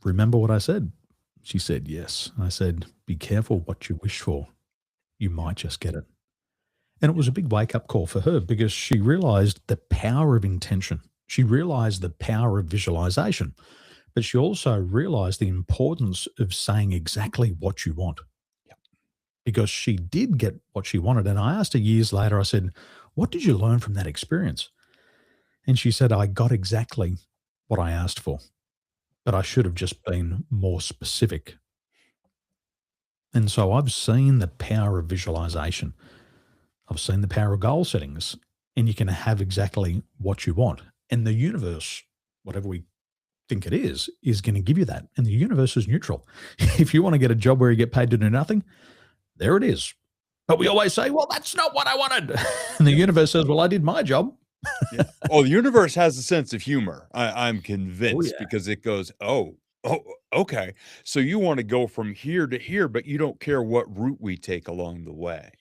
"Remember what I said?" She said, "Yes." I said, "Be careful what you wish for. You Yeah. might just get it." And it was Yeah. a big wake up call for her because she realized the power of intention. She realized the power of visualization, but she also realized the importance of saying exactly what you want Yeah. because she did get what she wanted. And I asked her years later, I said, "What did you learn from that experience?" And she said, "I got exactly what I asked for, but I should have just been more specific." And so I've seen the power of visualization. I've seen the power of goal settings, and you can have exactly what you want. And the universe, whatever we think it is going to give you that. And the universe is neutral. If you want to get a job where you get paid to do nothing, there it is. But we Yeah. always say, "Well, that's not what I wanted." And the Yeah. universe says, "Well, I did my job." Yeah. Oh, the universe has a sense of humor. I'm Oh, convinced yeah. because it goes, oh, okay. So you want to go from here to here, but you don't care what route we take along the way.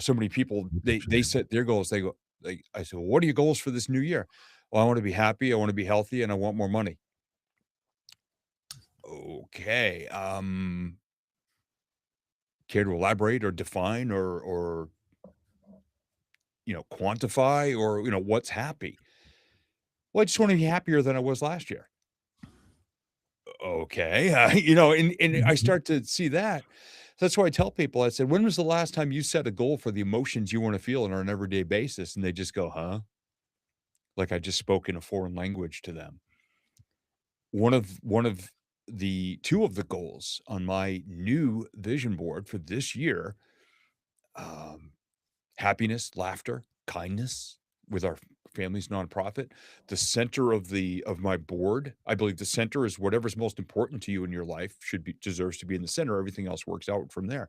So many people they 100%. set their goals. They go, I said, well, what are your goals for this new year? Well, I want to be happy, I want to be healthy, and I want more money. Okay. Care to elaborate or define or quantify or what's happy? Well, I just want to be happier than I was last year. Okay. And I Mhm. start to see that. That's why I tell people, I said, when was the last time you set a goal for the emotions you want to feel on an everyday basis? And they just go, huh? Like I just spoke in a foreign language to them. One of the two of the goals on my new vision board for this year, um, happiness, laughter, kindness with our family's nonprofit. The center of my board, I believe the center is whatever's most important to you in your life deserves to be in the center. Everything else works out from there.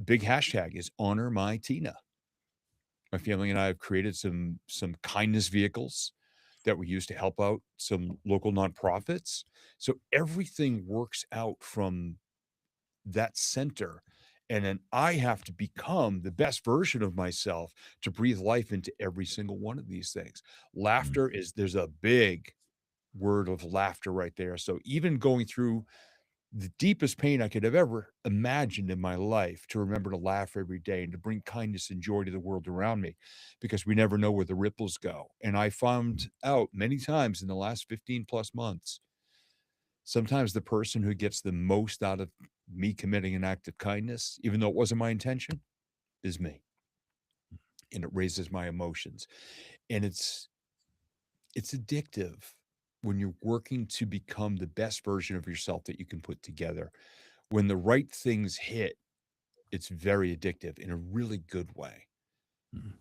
Big hashtag is honor my Tina. My family and I have created some kindness vehicles that we use to help out some local nonprofits. So everything works out from that center. And then I have to become the best version of myself to breathe life into every single one of these things. Mm. There's a big word of laughter right there. So even going through the deepest pain I could have ever imagined in my life, to remember to laugh every day and to bring kindness and joy to the world around me, because we never know where the ripples go. And I found out many times in the last 15 plus months, sometimes the person who gets the most out of me committing an act of kindness, even though it wasn't my intention, is me. And it raises my emotions. And it's addictive when you're working to become the best version of yourself that you can put together. When the right things hit, it's very addictive in a really good way. Mm.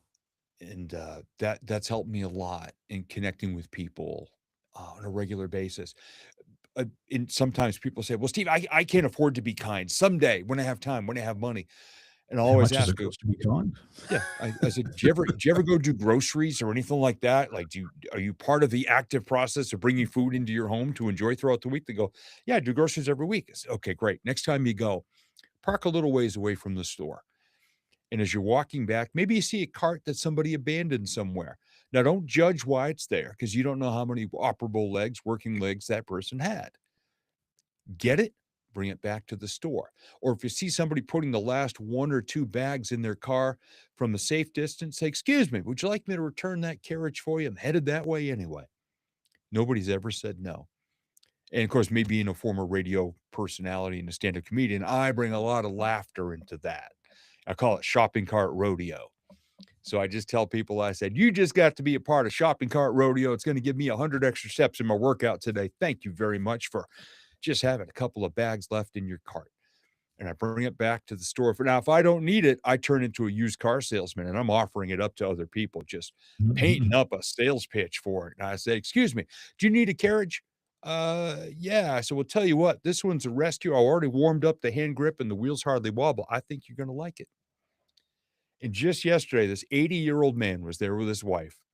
And that's helped me a lot in connecting with people on a regular basis. And sometimes people say, "Well, Steve, I can't afford to be kind. Someday, when I have time, when I have money." And I'll How always much does ask, it cost to be kind? yeah, I said, "Do you ever go do groceries or anything like that? Like, are you part of the active process of bringing food into your home to enjoy throughout the week?" They go, "Yeah, I do groceries every week." I said, "Okay, great. Next time you go, park a little ways away from the store. And as you're walking back, maybe you see a cart that somebody abandoned somewhere. Now, don't judge why it's there, because you don't know how many operable legs, working legs that person had. Get it, bring it back to the store. Or if you see somebody putting the last one or two bags in their car from a safe distance, say, 'Excuse me, would you like me to return that carriage for you? I'm headed that way anyway.'" Nobody's ever said no. And of course, me being a former radio personality and a stand-up comedian, I bring a lot of laughter into that. I call it shopping cart rodeo. So I just tell people, I said, "You just got to be a part of shopping cart rodeo. It's going to give me 100 extra steps in my workout today. Thank you very much for just having a couple of bags left in your cart." And I bring it back to the store. For now, if I don't need it, I turn into a used car salesman and I'm offering it up to other people, just painting Mhm. up a sales pitch for it. And I say, "Excuse me, do you need a carriage?" Yeah. So we'll tell you what, this one's a rescue. I already warmed up the hand grip and the wheels hardly wobble. I think you're going to like it. And just yesterday, this 80-year-old man was there with his wife.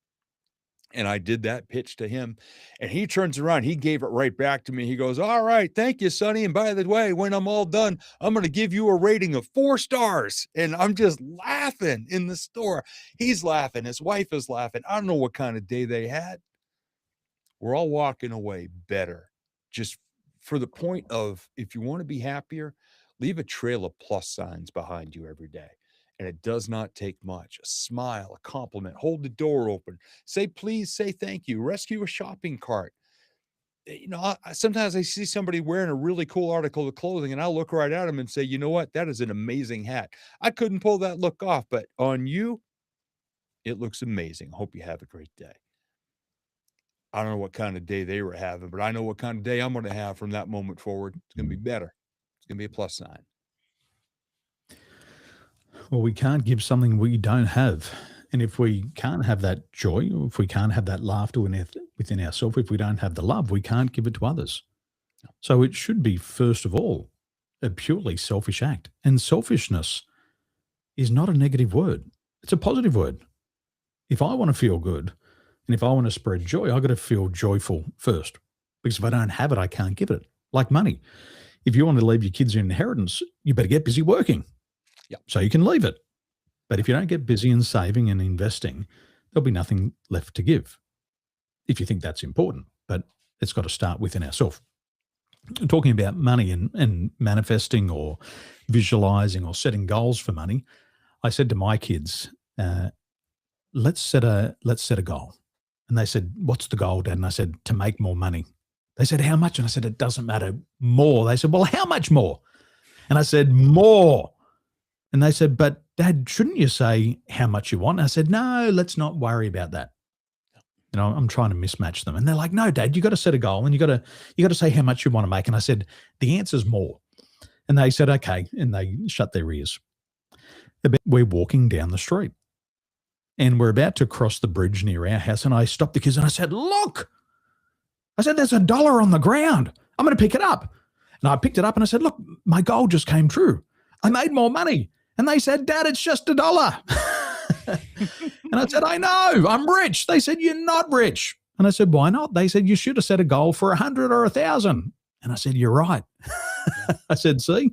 And I did that pitch to him, and he turns around, he gave it right back to me. He goes, "All right, thank you, Sonny. And by the way, when I'm all done, I'm going to give you a rating of 4 stars." And I'm just laughing in the store. He's laughing. His wife is laughing. I don't know what kind of day they had. We're all walking away better. Just for the point of, if you want to be happier, leave a trail of plus signs behind you every day. And it does not take much. A smile, a compliment, hold the door open, say please, say thank you, rescue a shopping cart. Sometimes I see somebody wearing a really cool article of clothing and I'll look right at them and say, "You know what? That is an amazing hat. I couldn't pull that look off, but on you, it looks amazing. Hope you have a great day." I don't know what kind of day they were having, but I know what kind of day I'm going to have from that moment forward. It's going to be better. It's going to be a plus sign. Well, we can't give something we don't have. And if we can't have that joy, or if we can't have that laughter within ourselves, if we don't have the love, we can't give it to others. So it should be, first of all, a purely selfish act. And selfishness is not a negative word, it's a positive word. If I want to feel good and if I want to spread joy, I've got to feel joyful first. Because if I don't have it, I can't give it. Like money. If you want to leave your kids an inheritance, you better get busy working Yeah. so you can leave it. But if you don't get busy in saving and investing, there'll be nothing left to give if you think that's important. But it's got to start within ourselves. Talking about money and manifesting or visualizing or setting goals for money, I said to my kids, let's set a goal. And they said, "What's the goal, Dad?" And I said, "To make more money." They said, "How much?" And I said, "It doesn't matter. More." They said, "Well, how much more?" And I said, more. And they said, but Dad, shouldn't you say how much you want? And I said, no, let's not worry about that. I'm trying to mismatch them. And they're like, no, Dad, you got to set a goal and you got to say how much you want to make. And I said, the answer's more. And they said, okay. And they shut their ears. We're walking down the street and we're about to cross the bridge near our house. And I stopped the kids and I said, look, I said, there's $1 on the ground. I'm going to pick it up. And I picked it up and I said, look, my goal just came true. I made more money. And they said, Dad, it's just $1. And I said, I know, I'm rich. They said, you're not rich. And I said, why not? They said, you should have set a goal for 100 or 1,000. And I said, you're right. I said, see,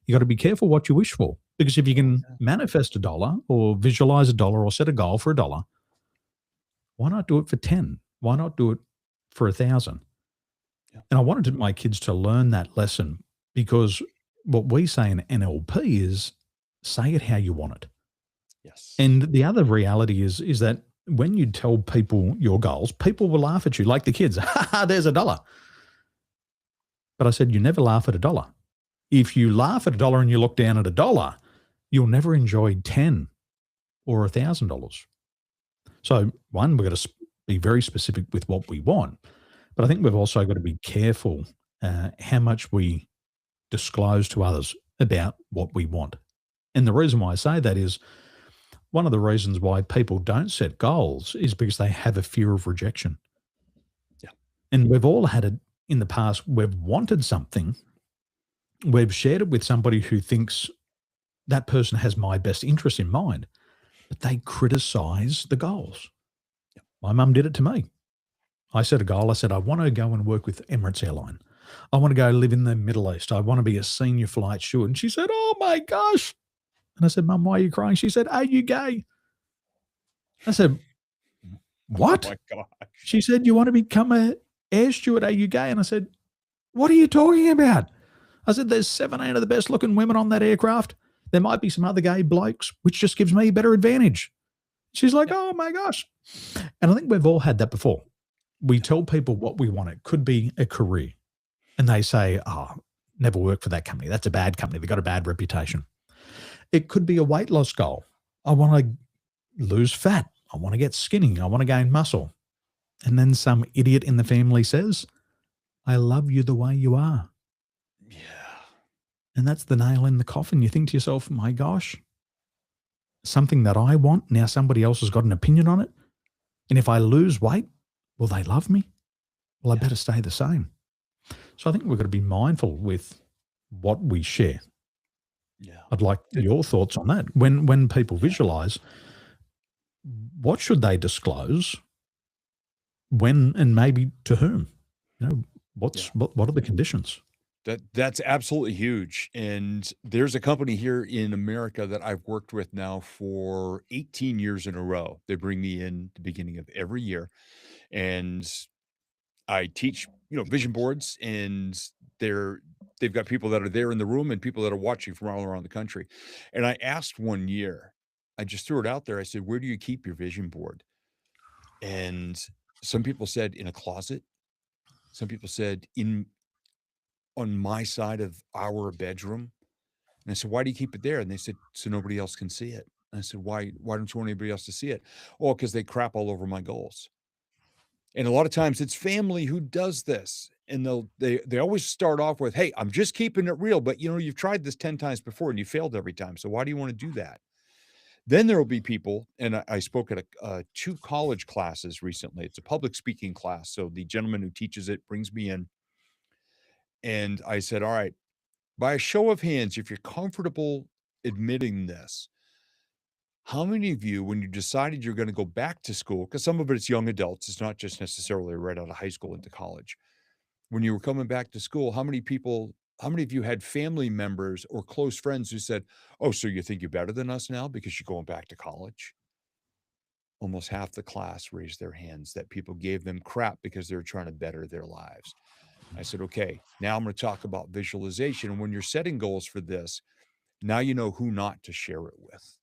you got to be careful what you wish for. Because if you can manifest $1 or visualize $1 or set a goal for $1, why not do it for 10? Why not do it for 1,000? Yeah. And I wanted my kids to learn that lesson, because what we say in NLP is say it how you want it. Yes. And the other reality is that when you tell people your goals, people will laugh at you, like the kids. There's $1. But I said, you never laugh at $1. If you laugh at $1 and you look down at $1, you'll never enjoy 10 or $1,000. So one, we've got to be very specific with what we want. But I think we've also got to be careful how much we disclose to others about what we want. And the reason why I say that is one of the reasons why people don't set goals is because they have a fear of rejection. Yeah. And we've all had it in the past. We've wanted something. We've shared it with somebody who thinks that person has my best interest in mind, but they criticize the goals. Yeah. My mum did it to me. I set a goal. I said, I want to go and work with Emirates Airline. I want to go live in the Middle East. I want to be a senior flight steward. And she said, oh my gosh. And I said, Mum, why are you crying? She said, are you gay? I said, what? Oh my gosh. She said, you want to become an air steward? Are you gay? And I said, what are you talking about? I said, there's 17 of the best looking women on that aircraft. There might be some other gay blokes, which just gives me a better advantage. She's like, oh my gosh. And I think we've all had that before. We tell people what we want. It could be a career. And they say, oh, never work for that company. That's a bad company. They've got a bad reputation. It could be a weight loss goal. I want to lose fat. I want to get skinny. I want to gain muscle. And then some idiot in the family says, I love you the way you are. Yeah. And that's the nail in the coffin. You think to yourself, my gosh, something that I want, now somebody else has got an opinion on it. And if I lose weight, will they love me? Well, I better stay the same. So I think we've got to be mindful with what we share. Yeah. I'd like your thoughts on that. When people visualize, what should they disclose? When and maybe to whom? What are the conditions? That's absolutely huge. And there's a company here in America that I've worked with now for 18 years in a row. They bring me in the beginning of every year, and I teach, vision boards, and they've got people that are there in the room and people that are watching from all around the country. And I asked one year, I just threw it out there. I said, where do you keep your vision board? And some people said in a closet. Some people said on my side of our bedroom. And I said, why do you keep it there? And they said, so nobody else can see it. And I said, why don't you want anybody else to see it? Oh, because they crap all over my goals. And a lot of times it's family who does this. And they always start off with, hey, I'm just keeping it real. But you've tried this 10 times before and you failed every time. So why do you want to do that? Then there will be people, and I spoke at 2 college classes recently. It's a public speaking class. So the gentleman who teaches it brings me in. And I said, all right, by a show of hands, if you're comfortable admitting this, how many of you, when you decided you're going to go back to school, because some of it's young adults, it's not just necessarily right out of high school into college. When you were coming back to school, how many of you had family members or close friends who said, oh, so you think you're better than us now because you're going back to college? Almost half the class raised their hands that people gave them crap because they're trying to better their lives. I said, okay, now I'm going to talk about visualization. And when you're setting goals for this, now you know who not to share it with.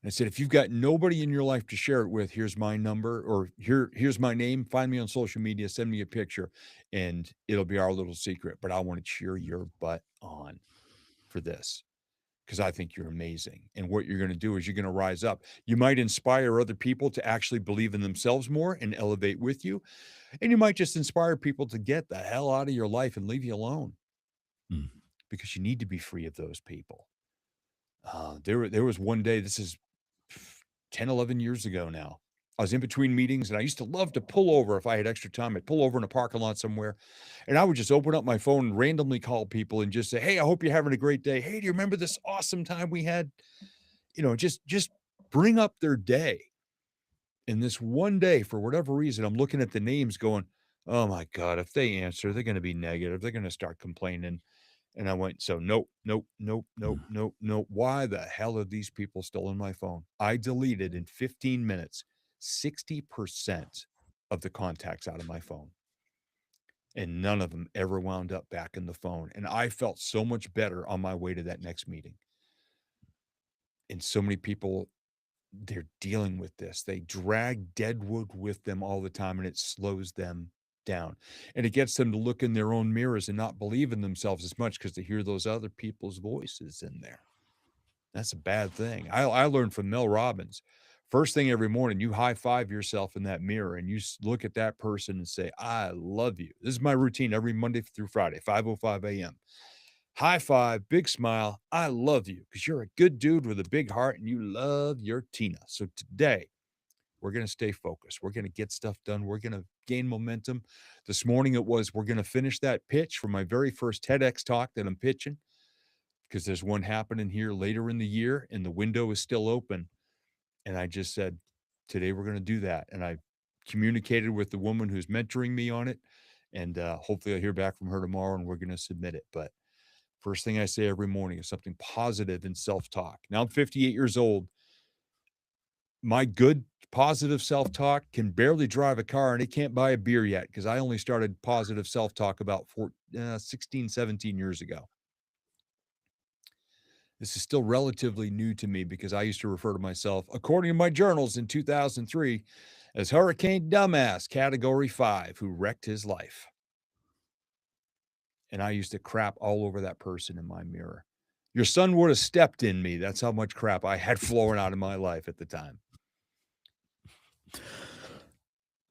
And I said, if you've got nobody in your life to share it with, here's my number, or here's my name. Find me on social media, send me a picture, and it'll be our little secret. But I want to cheer your butt on for this because I think you're amazing. And what you're going to do is you're going to rise up. You might inspire other people to actually believe in themselves more and elevate with you. And you might just inspire people to get the hell out of your life and leave you alone Mm. because you need to be free of those people. There was one day, this is 10, 11 years ago now. I was in between meetings and I used to love to pull over if I had extra time. I'd pull over in a parking lot somewhere and I would just open up my phone and randomly call people and just say, hey, I hope you're having a great day. Hey, do you remember this awesome time we had? Just bring up their day. And this one day, for whatever reason, I'm looking at the names going, oh my God, if they answer, they're going to be negative. They're going to start complaining. And I went, so nope, nope, nope, nope, Mm. nope, nope. Why the hell are these people still on my phone? I deleted in 15 minutes 60% of the contacts out of my phone. And none of them ever wound up back in the phone. And I felt so much better on my way to that next meeting. And so many people, they're dealing with this. They drag deadwood with them all the time, and it slows them down. And it gets them to look in their own mirrors and not believe in themselves as much because they hear those other people's voices in there. That's a bad thing. I learned from Mel Robbins. First thing every morning, you high five yourself in that mirror and you look at that person and say, I love you. This is my routine every Monday through Friday, 5:05 a.m. High five, big smile. I love you because you're a good dude with a big heart and you love your Tina. So today, we're going to stay focused. We're going to get stuff done. We're going to gain momentum. This morning, it was we're going to finish that pitch for my very first TEDx talk that I'm pitching because there's one happening here later in the year and the window is still open. And I just said, today we're going to do that. And I communicated with the woman who's mentoring me on it. And hopefully I'll hear back from her tomorrow and we're going to submit it. But first thing I say every morning is something positive in self-talk. Now I'm 58 years old. My good positive self-talk can barely drive a car and it can't buy a beer yet because I only started positive self-talk about 16, 17 years ago. This is still relatively new to me because I used to refer to myself, according to my journals in 2003, as Hurricane Dumbass, Category 5, who wrecked his life. And I used to crap all over that person in my mirror. Your son would have stepped in me. That's how much crap I had flowing out of my life at the time.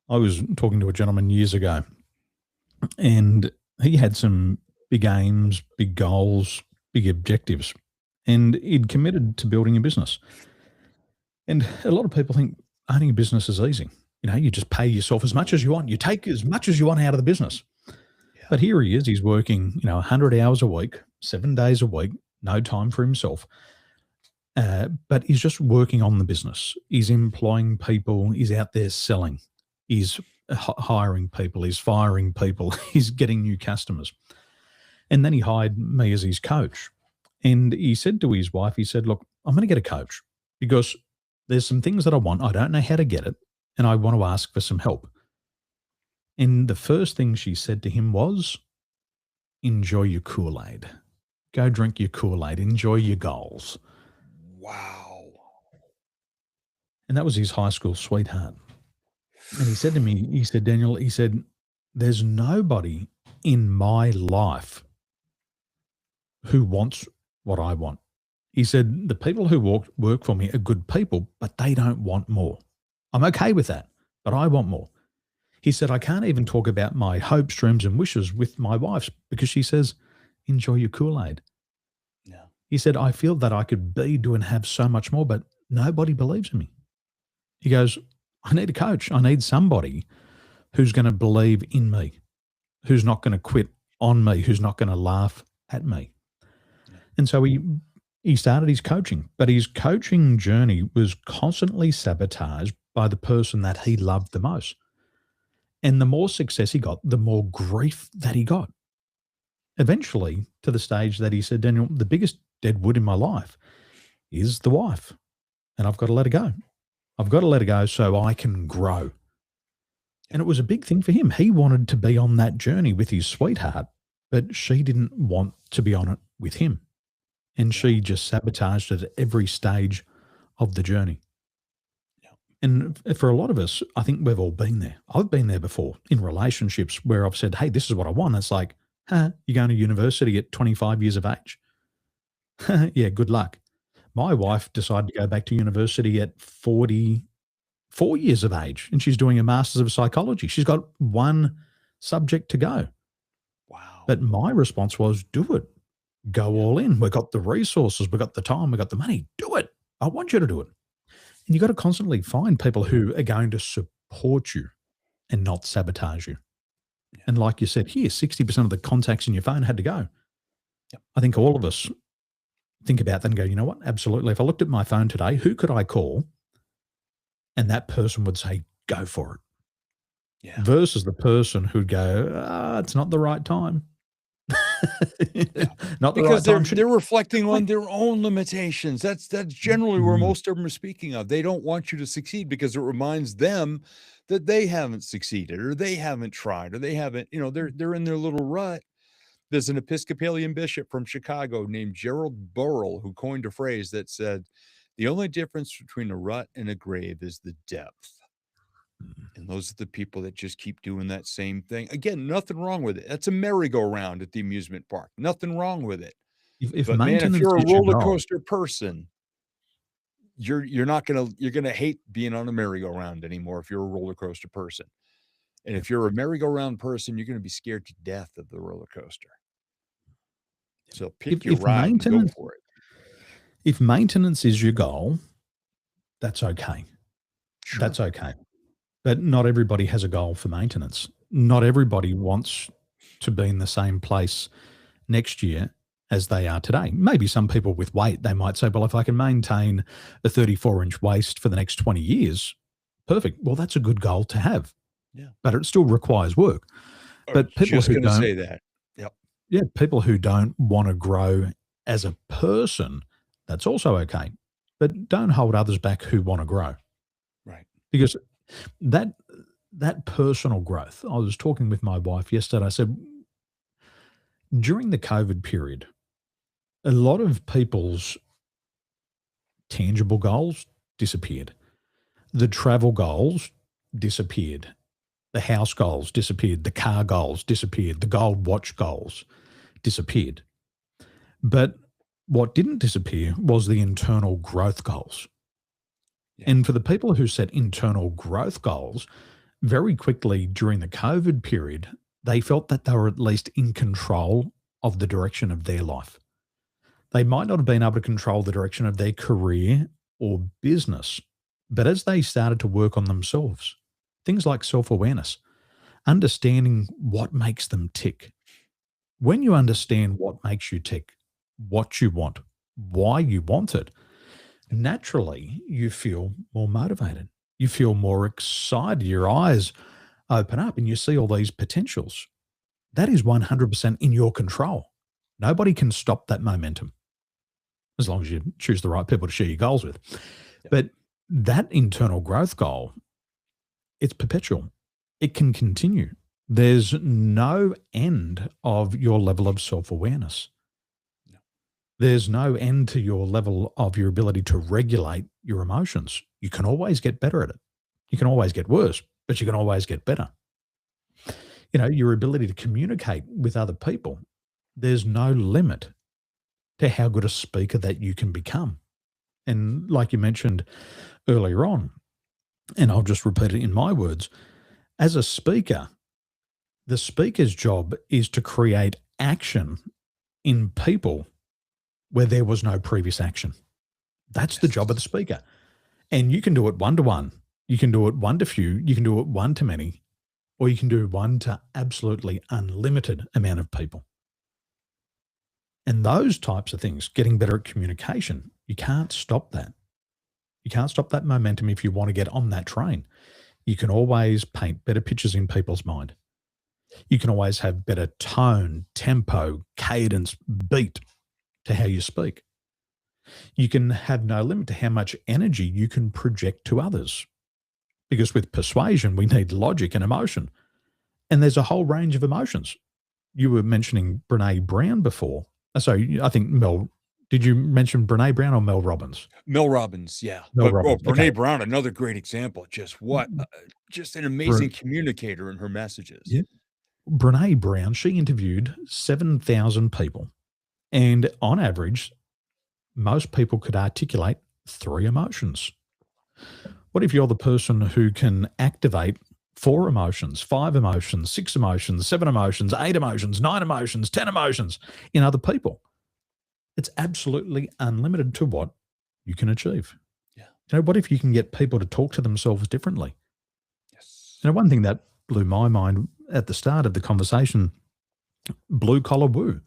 I was talking to a gentleman years ago, and he had some big aims, big goals, big objectives, and he'd committed to building a business. And a lot of people think owning a business is easy. You know, you just pay yourself as much as you want. You take as much as you want out of the business. Yeah. But here he is. He's working, 100 hours a week, 7 days a week, no time for himself. But he's just working on the business. He's employing people. He's out there selling. He's hiring people. He's firing people. He's getting new customers. And then he hired me as his coach. And he said to his wife, he said, look, I'm going to get a coach because there's some things that I want. I don't know how to get it. And I want to ask for some help. And the first thing she said to him was, enjoy your Kool-Aid. Go drink your Kool-Aid. Enjoy your goals. Wow. And that was his high school sweetheart. And he said to me, he said, Daniel, he said, there's nobody in my life who wants what I want. He said, the people who work for me are good people, but they don't want more. I'm okay with that, but I want more. He said, I can't even talk about my hopes, dreams, and wishes with my wife because she says, enjoy your Kool-Aid. No. He said, I feel that I could be, do, and have so much more, but nobody believes in me. He goes, I need a coach. I need somebody who's going to believe in me, who's not going to quit on me, who's not going to laugh at me. Yeah. And so he started his coaching, but his coaching journey was constantly sabotaged by the person that he loved the most. And the more success he got, the more grief that he got. Eventually, to the stage that he said, Daniel, the biggest dead wood in my life is the wife, and I've got to let her go. I've got to let her go so I can grow. And it was a big thing for him. He wanted to be on that journey with his sweetheart, but she didn't want to be on it with him. And she just sabotaged it at every stage of the journey. Yeah. And for a lot of us, I think we've all been there. I've been there before in relationships where I've said, hey, this is what I want. It's like, you're going to university at 25 years of age. Yeah, good luck. My wife decided to go back to university at 44 years of age, and she's doing a master's of psychology. She's got one subject to go. Wow. But my response was, do it. Go Yeah. all in. We've got the resources, we've got the time, we've got the money. Do it. I want you to do it. And you've got to constantly find people who are going to support you and not sabotage you. Yeah. And like you said here, 60% of the contacts in your phone had to go. Yep. I think all of us think about that and go, you know what? Absolutely. If I looked at my phone today, who could I call? And that person would say, go for it. Yeah. Versus the person who'd go, it's not the right time. Not the Because right time. they're reflecting on their own limitations. That's generally where most of them are speaking of. They don't want you to succeed because it reminds them that they haven't succeeded or they haven't tried or they haven't, they're in their little rut. There's an Episcopalian bishop from Chicago named Gerald Burrell who coined a phrase that said, the only difference between a rut and a grave is the depth. And those are the people that just keep doing that same thing. Again, nothing wrong with it. That's a merry-go-round at the amusement park. Nothing wrong with it. If But man, if maintenance you're a is your roller goal, coaster person, you're gonna hate being on a merry-go-round anymore if you're a roller coaster person. And if you're a merry-go-round person, you're gonna be scared to death of the roller coaster. So pick your if ride and go maintenance, for it. if maintenance is your goal, that's okay. Sure. That's okay. But not everybody has a goal for maintenance. Not everybody wants to be in the same place next year as they are today. Maybe some people with weight, they might say, well, if I can maintain a 34-inch waist for the next 20 years, perfect. Well, that's a good goal to have. Yeah. But it still requires work. But people just who gonna don't, say that. Yep. yeah, people who don't want to grow as a person, that's also okay. But don't hold others back who want to grow. Right. Because that personal growth, I was talking with my wife yesterday. I said, during the COVID period, a lot of people's tangible goals disappeared. The travel goals disappeared. The house goals disappeared. The car goals disappeared. The gold watch goals disappeared. But what didn't disappear was the internal growth goals. Yeah. And for the people who set internal growth goals, very quickly during the COVID period, they felt that they were at least in control of the direction of their life. They might not have been able to control the direction of their career or business, but as they started to work on themselves, things like self-awareness, understanding what makes them tick. When you understand what makes you tick, what you want, why you want it, naturally you feel more motivated. You feel more excited. Your eyes open up and you see all these potentials. That is 100% in your control. Nobody can stop that momentum as long as you choose the right people to share your goals with. Yep. But that internal growth goal, it's perpetual. It can continue. There's no end of your level of self-awareness. No. There's no end to your level of your ability to regulate your emotions. You can always get better at it. You can always get worse, but you can always get better. Your ability to communicate with other people, there's no limit to how good a speaker that you can become. And like you mentioned earlier on, and I'll just repeat it in my words, as a speaker, the speaker's job is to create action in people where there was no previous action. That's the job of the speaker. And you can do it one-to-one. You can do it one to few. You can do it one to many. Or you can do one to absolutely unlimited amount of people. And those types of things, getting better at communication, you can't stop that. You can't stop that momentum if you want to get on that train. You can always paint better pictures in people's mind. You can always have better tone, tempo, cadence, beat to how you speak. You can have no limit to how much energy you can project to others. Because with persuasion, we need logic and emotion. And there's a whole range of emotions. You were mentioning Brene Brown before. So I think Mel Did you mention Brene Brown or Mel Robbins? Mel Robbins, yeah. Mel But, Robbins. Okay. Brene Brown, another great example. Just what just an Br- amazing communicator in her messages. yeah. Brene Brown, she interviewed 7,000 people. And on average, most people could articulate 3 emotions. What if you're the person who can activate 4 emotions, 5 emotions, 6 emotions, 7 emotions, 8 emotions, 9 emotions, 10 emotions in other people? It's absolutely unlimited to what you can achieve. Yeah. What if you can get people to talk to themselves differently? Yes. One thing that blew my mind at the start of the conversation, blue collar woo.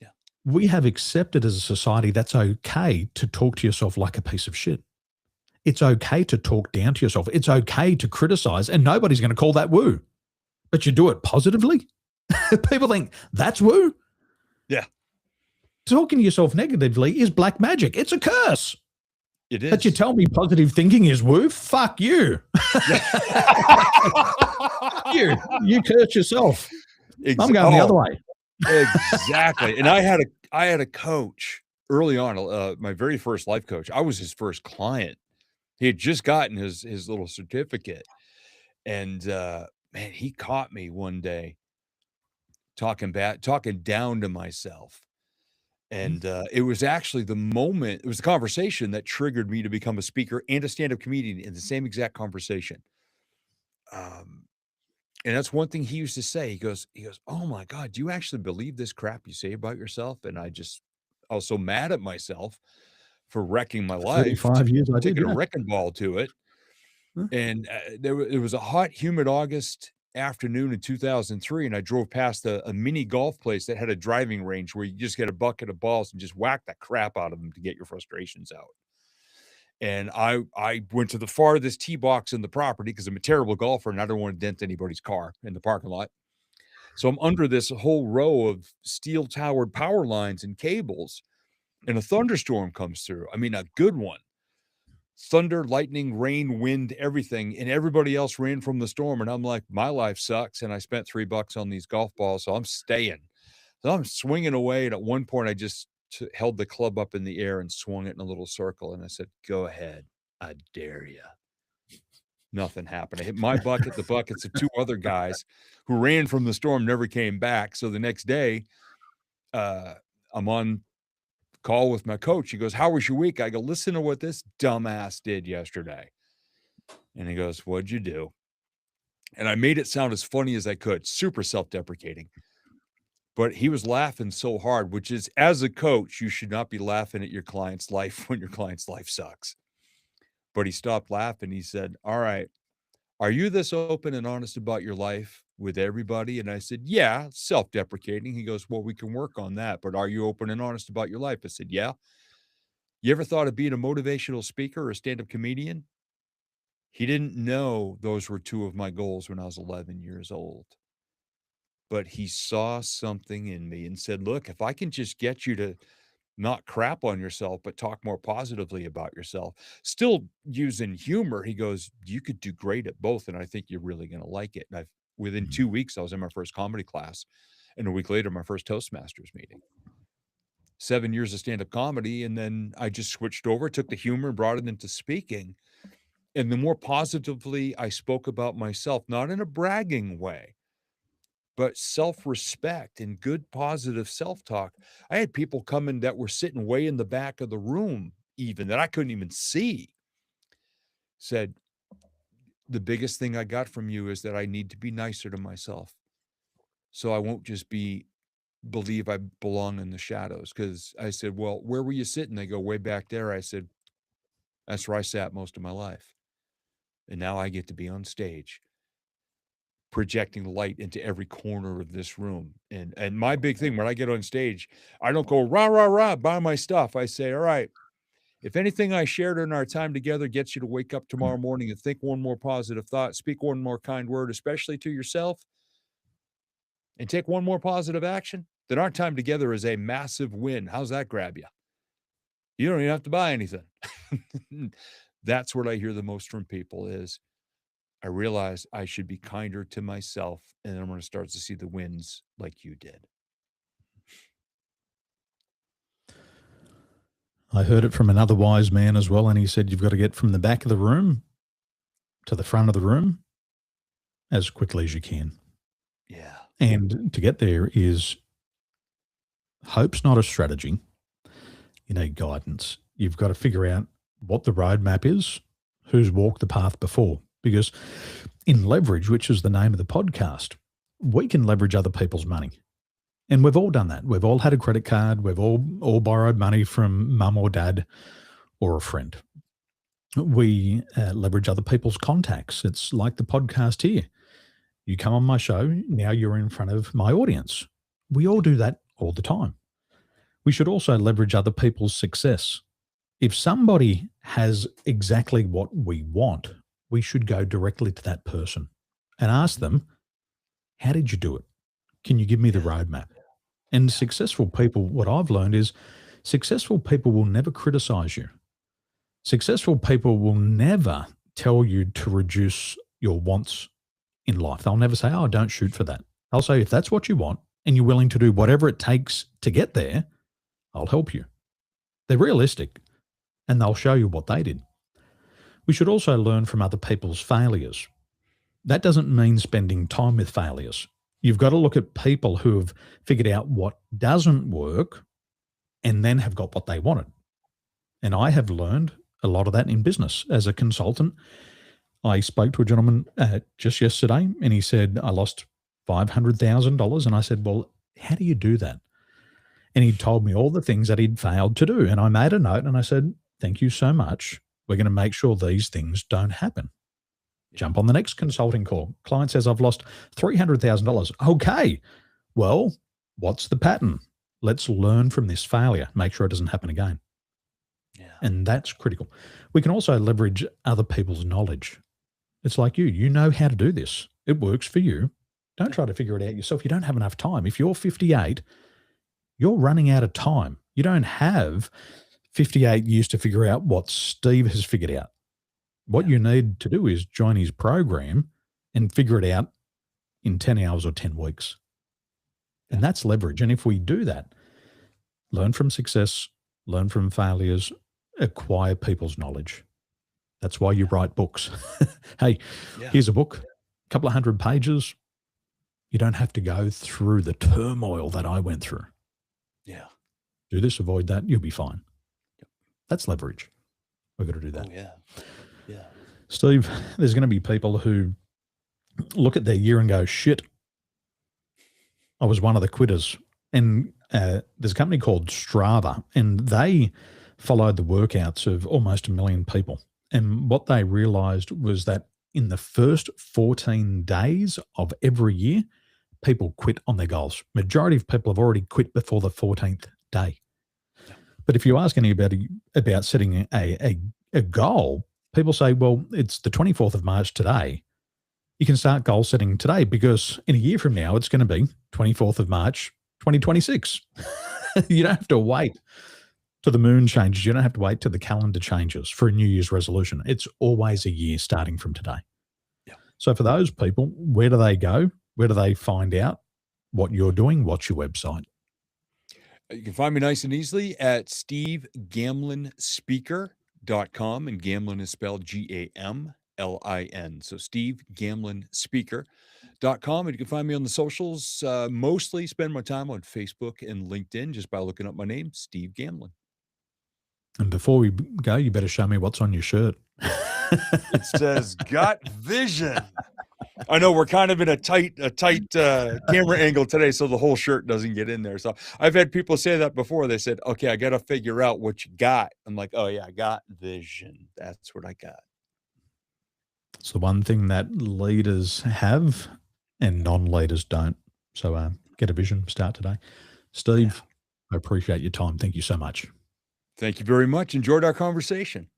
Yeah. We have accepted as a society that's okay to talk to yourself like a piece of shit. It's okay to talk down to yourself. It's okay to criticize, and nobody's going to call that woo. But you do it positively. People think that's woo. Yeah. Talking to yourself negatively is black magic. It's a curse. It is. But you tell me positive thinking is woo? Fuck you. You curse yourself. I'm going the other way. Exactly. And I had a coach early on, my very first life coach. I was his first client. He had just gotten his little certificate. And man, he caught me one day talking down to myself. And it was actually it was the conversation that triggered me to become a speaker and a stand-up comedian in the same exact conversation. And that's one thing he used to say. He goes, "Oh my God, do you actually believe this crap you say about yourself?" And I was so mad at myself for wrecking my For life, 35 years I did, taking a yeah. wrecking ball to it. Huh? And it was a hot, humid August afternoon in 2003, and I drove past a mini golf place that had a driving range where you just get a bucket of balls and just whack the crap out of them to get your frustrations out. And I went to the farthest tee box in the property because I'm a terrible golfer and I don't want to dent anybody's car in the parking lot. So I'm under this whole row of steel towered power lines and cables, and a thunderstorm comes through. I mean, a good one. Thunder, lightning, rain, wind, everything, and everybody else ran from the storm. And I'm like, my life sucks, and I spent $3 on these golf balls, so I'm staying. So I'm swinging away, and at one point, I just held the club up in the air and swung it in a little circle, and I said, "Go ahead, I dare you." Nothing happened. I hit my bucket, the buckets of 2 other guys who ran from the storm, never came back. So the next day, I'm on call with my coach. He goes, "How was your week?" I go, "Listen to what this dumbass did yesterday." And he goes, "What'd you do?" And I made it sound as funny as I could, super self-deprecating. But he was laughing so hard, which is, as a coach, you should not be laughing at your client's life when your client's life sucks. But he stopped laughing. He said, "All right, are you this open and honest about your life with everybody?" And I said, "Yeah," self-deprecating. He goes, "Well, we can work on that, but are you open and honest about your life?" I said, "Yeah." "You ever thought of being a motivational speaker or a stand-up comedian?" He didn't know those were 2 of my goals when I was 11 years old. But he saw something in me and said, "Look, if I can just get you to not crap on yourself, but talk more positively about yourself, still using humor," he goes, "You could do great at both, and I think you're really gonna like it." And within 2 weeks, I was in my first comedy class, and a week later, my first Toastmasters meeting. 7 years of stand-up comedy, and then I just switched over, took the humor, and brought it into speaking. And the more positively I spoke about myself, not in a bragging way, but self-respect and good positive self-talk. I had people come in that were sitting way in the back of the room even that I couldn't even see, said, "The biggest thing I got from you is that I need to be nicer to myself. So I won't just believe I belong in the shadows." Because I said, "Well, where were you sitting?" They go, "Way back there." I said, "That's where I sat most of my life. And now I get to be on stage, projecting light into every corner of this room." And my big thing when I get on stage, I don't go rah rah rah buy my stuff. I say, "All right, if anything I shared in our time together gets you to wake up tomorrow morning and think one more positive thought, speak one more kind word, especially to yourself, and take one more positive action, then our time together is a massive win. How's that grab you? You don't even have to buy anything." That's what I hear the most from people is, I realize I should be kinder to myself, and I'm gonna start to see the wins like you did. I heard it from another wise man as well, and he said you've got to get from the back of the room to the front of the room as quickly as you can. Yeah. And to get there is hope's not a strategy. You need guidance. You've got to figure out what the roadmap is, who's walked the path before. Because in leverage, which is the name of the podcast, we can leverage other people's money. And we've all done that. We've all had a credit card. We've all borrowed money from mum or dad or a friend. We leverage other people's contacts. It's like the podcast here. You come on my show, now you're in front of my audience. We all do that all the time. We should also leverage other people's success. If somebody has exactly what we want, we should go directly to that person and ask them, how did you do it? Can you give me the roadmap? And successful people, what I've learned is successful people will never criticize you. Successful people will never tell you to reduce your wants in life. They'll never say, oh, don't shoot for that. They'll say, if that's what you want and you're willing to do whatever it takes to get there, I'll help you. They're realistic and they'll show you what they did. We should also learn from other people's failures. That doesn't mean spending time with failures. You've got to look at people who have figured out what doesn't work and then have got what they wanted. And I have learned a lot of that in business. As a consultant, I spoke to a gentleman just yesterday and he said, I lost $500,000. And I said, well, how do you do that? And he told me all the things that he'd failed to do. And I made a note and I said, thank you so much. We're going to make sure these things don't happen. Jump on the next consulting call. Client says, I've lost $300,000. Okay. Well, what's the pattern? Let's learn from this failure. Make sure it doesn't happen again. Yeah. And that's critical. We can also leverage other people's knowledge. It's like you know how to do this. It works for you. Don't try to figure it out yourself. You don't have enough time. If you're 58, you're running out of time. You don't have 58 years to figure out what Steve has figured out. What you need to do is join his program and figure it out in 10 hours or 10 weeks. And that's leverage. And if we do that, learn from success, learn from failures, acquire people's knowledge. That's why you write books. Hey, here's a book, a couple of 100 pages. You don't have to go through the turmoil that I went through. Yeah. Do this, avoid that, you'll be fine. That's leverage. We've got to do that. Oh, yeah. Yeah. Steve, there's going to be people who look at their year and go, shit, I was one of the quitters. And there's a company called Strava, and they followed the workouts of almost 1 million people. And what they realized was that in the first 14 days of every year, people quit on their goals. Majority of people have already quit before the 14th day. Yeah. But if you ask anybody about setting a goal, people say, well, it's the 24th of March today. You can start goal setting today because in a year from now, it's going to be 24th of March, 2026. You don't have to wait till the moon changes. You don't have to wait till the calendar changes for a New Year's resolution. It's always a year starting from today. Yeah. So for those people, where do they go? Where do they find out what you're doing? What's your website? You can find me nice and easily at stevegamlinspeaker.com, and Gamlin is spelled Gamlin. So stevegamlinspeaker.com. And you can find me on the socials. Mostly spend my time on Facebook and LinkedIn just by looking up my name, Steve Gamlin. And before we go, you better show me what's on your shirt. It says "Got Vision." I know we're kind of in a tight camera angle today, so the whole shirt doesn't get in there. So I've had people say that before. They said, okay, I got to figure out what you got. I'm like, oh yeah, I got vision. That's what I got. It's the one thing that leaders have and non-leaders don't. So get a vision, start today. Steve, I appreciate your time. Thank you so much. Thank you very much. Enjoyed our conversation.